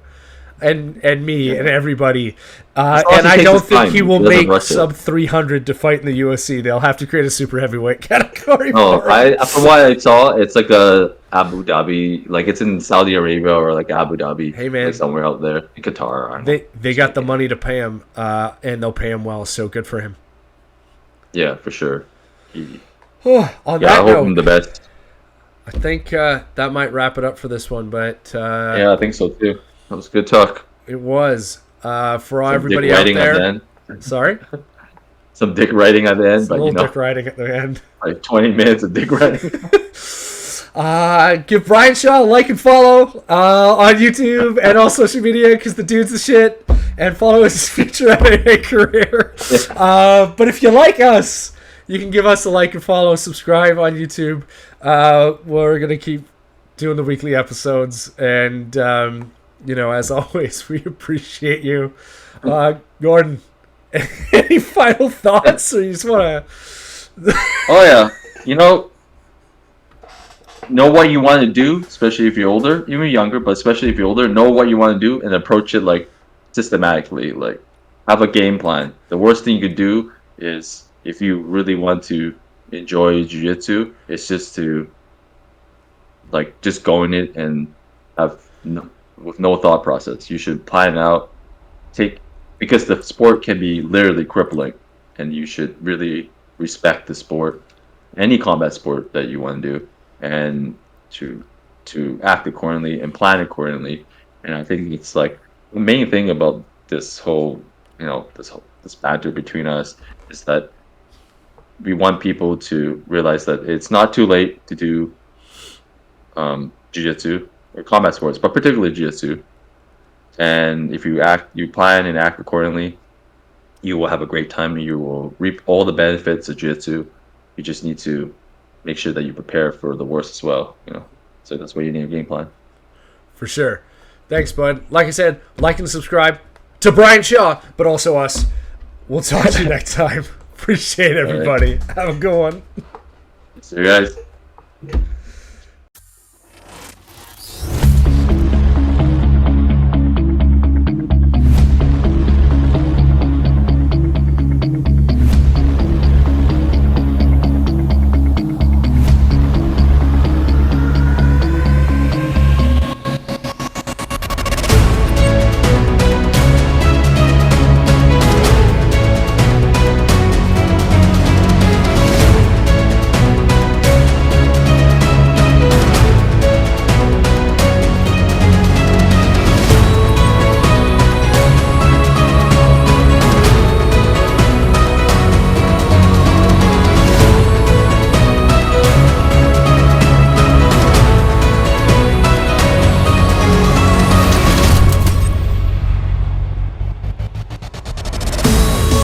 and me and everybody. And I don't think he will make sub 300 to fight in the UFC. They'll have to create a super heavyweight category. From what I saw, it's like a Abu Dhabi, like it's in Saudi Arabia or like Abu Dhabi. Hey man, like somewhere out there in Qatar. They got the money to pay him, and they'll pay him well. So good for him. Yeah, for sure. I hope him the best. I think that might wrap it up for this one, but I think so too. That was good talk. It was for everybody out there. Sorry. some dick writing at the end, It's a but little dick riding at the end. like 20 minutes of dick writing. Give Brian Shaw a like and follow on YouTube and all social media because the dude's the shit. And follow his future MMA career. Yeah. But if you like us, you can give us a like and follow, subscribe on YouTube. We're going to keep doing the weekly episodes. And, as always, we appreciate you. Gordon, any final thoughts? Or you just want to... Oh, yeah. Know what you want to do, especially if you're older, even younger, but especially if you're older, know what you want to do and approach it like systematically, like have a game plan. The worst thing you could do is if you really want to enjoy jiu-jitsu, it's just to like just go in it and with no thought process. You should plan out, because the sport can be literally crippling, and you should really respect the sport, any combat sport that you want to do, and to act accordingly and plan accordingly. And I think it's like the main thing about this whole, this banter between us is that we want people to realize that it's not too late to do jiu-jitsu or combat sports, but particularly jiu-jitsu. And if you plan and act accordingly, you will have a great time and you will reap all the benefits of jiu-jitsu. You just need to make sure that you prepare for the worst as well. So that's why you need a game plan. For sure. Thanks, bud. Like I said, like and subscribe to Brian Shaw, but also us. We'll talk to you next time. Appreciate everybody. Right. Have a good one. See you guys.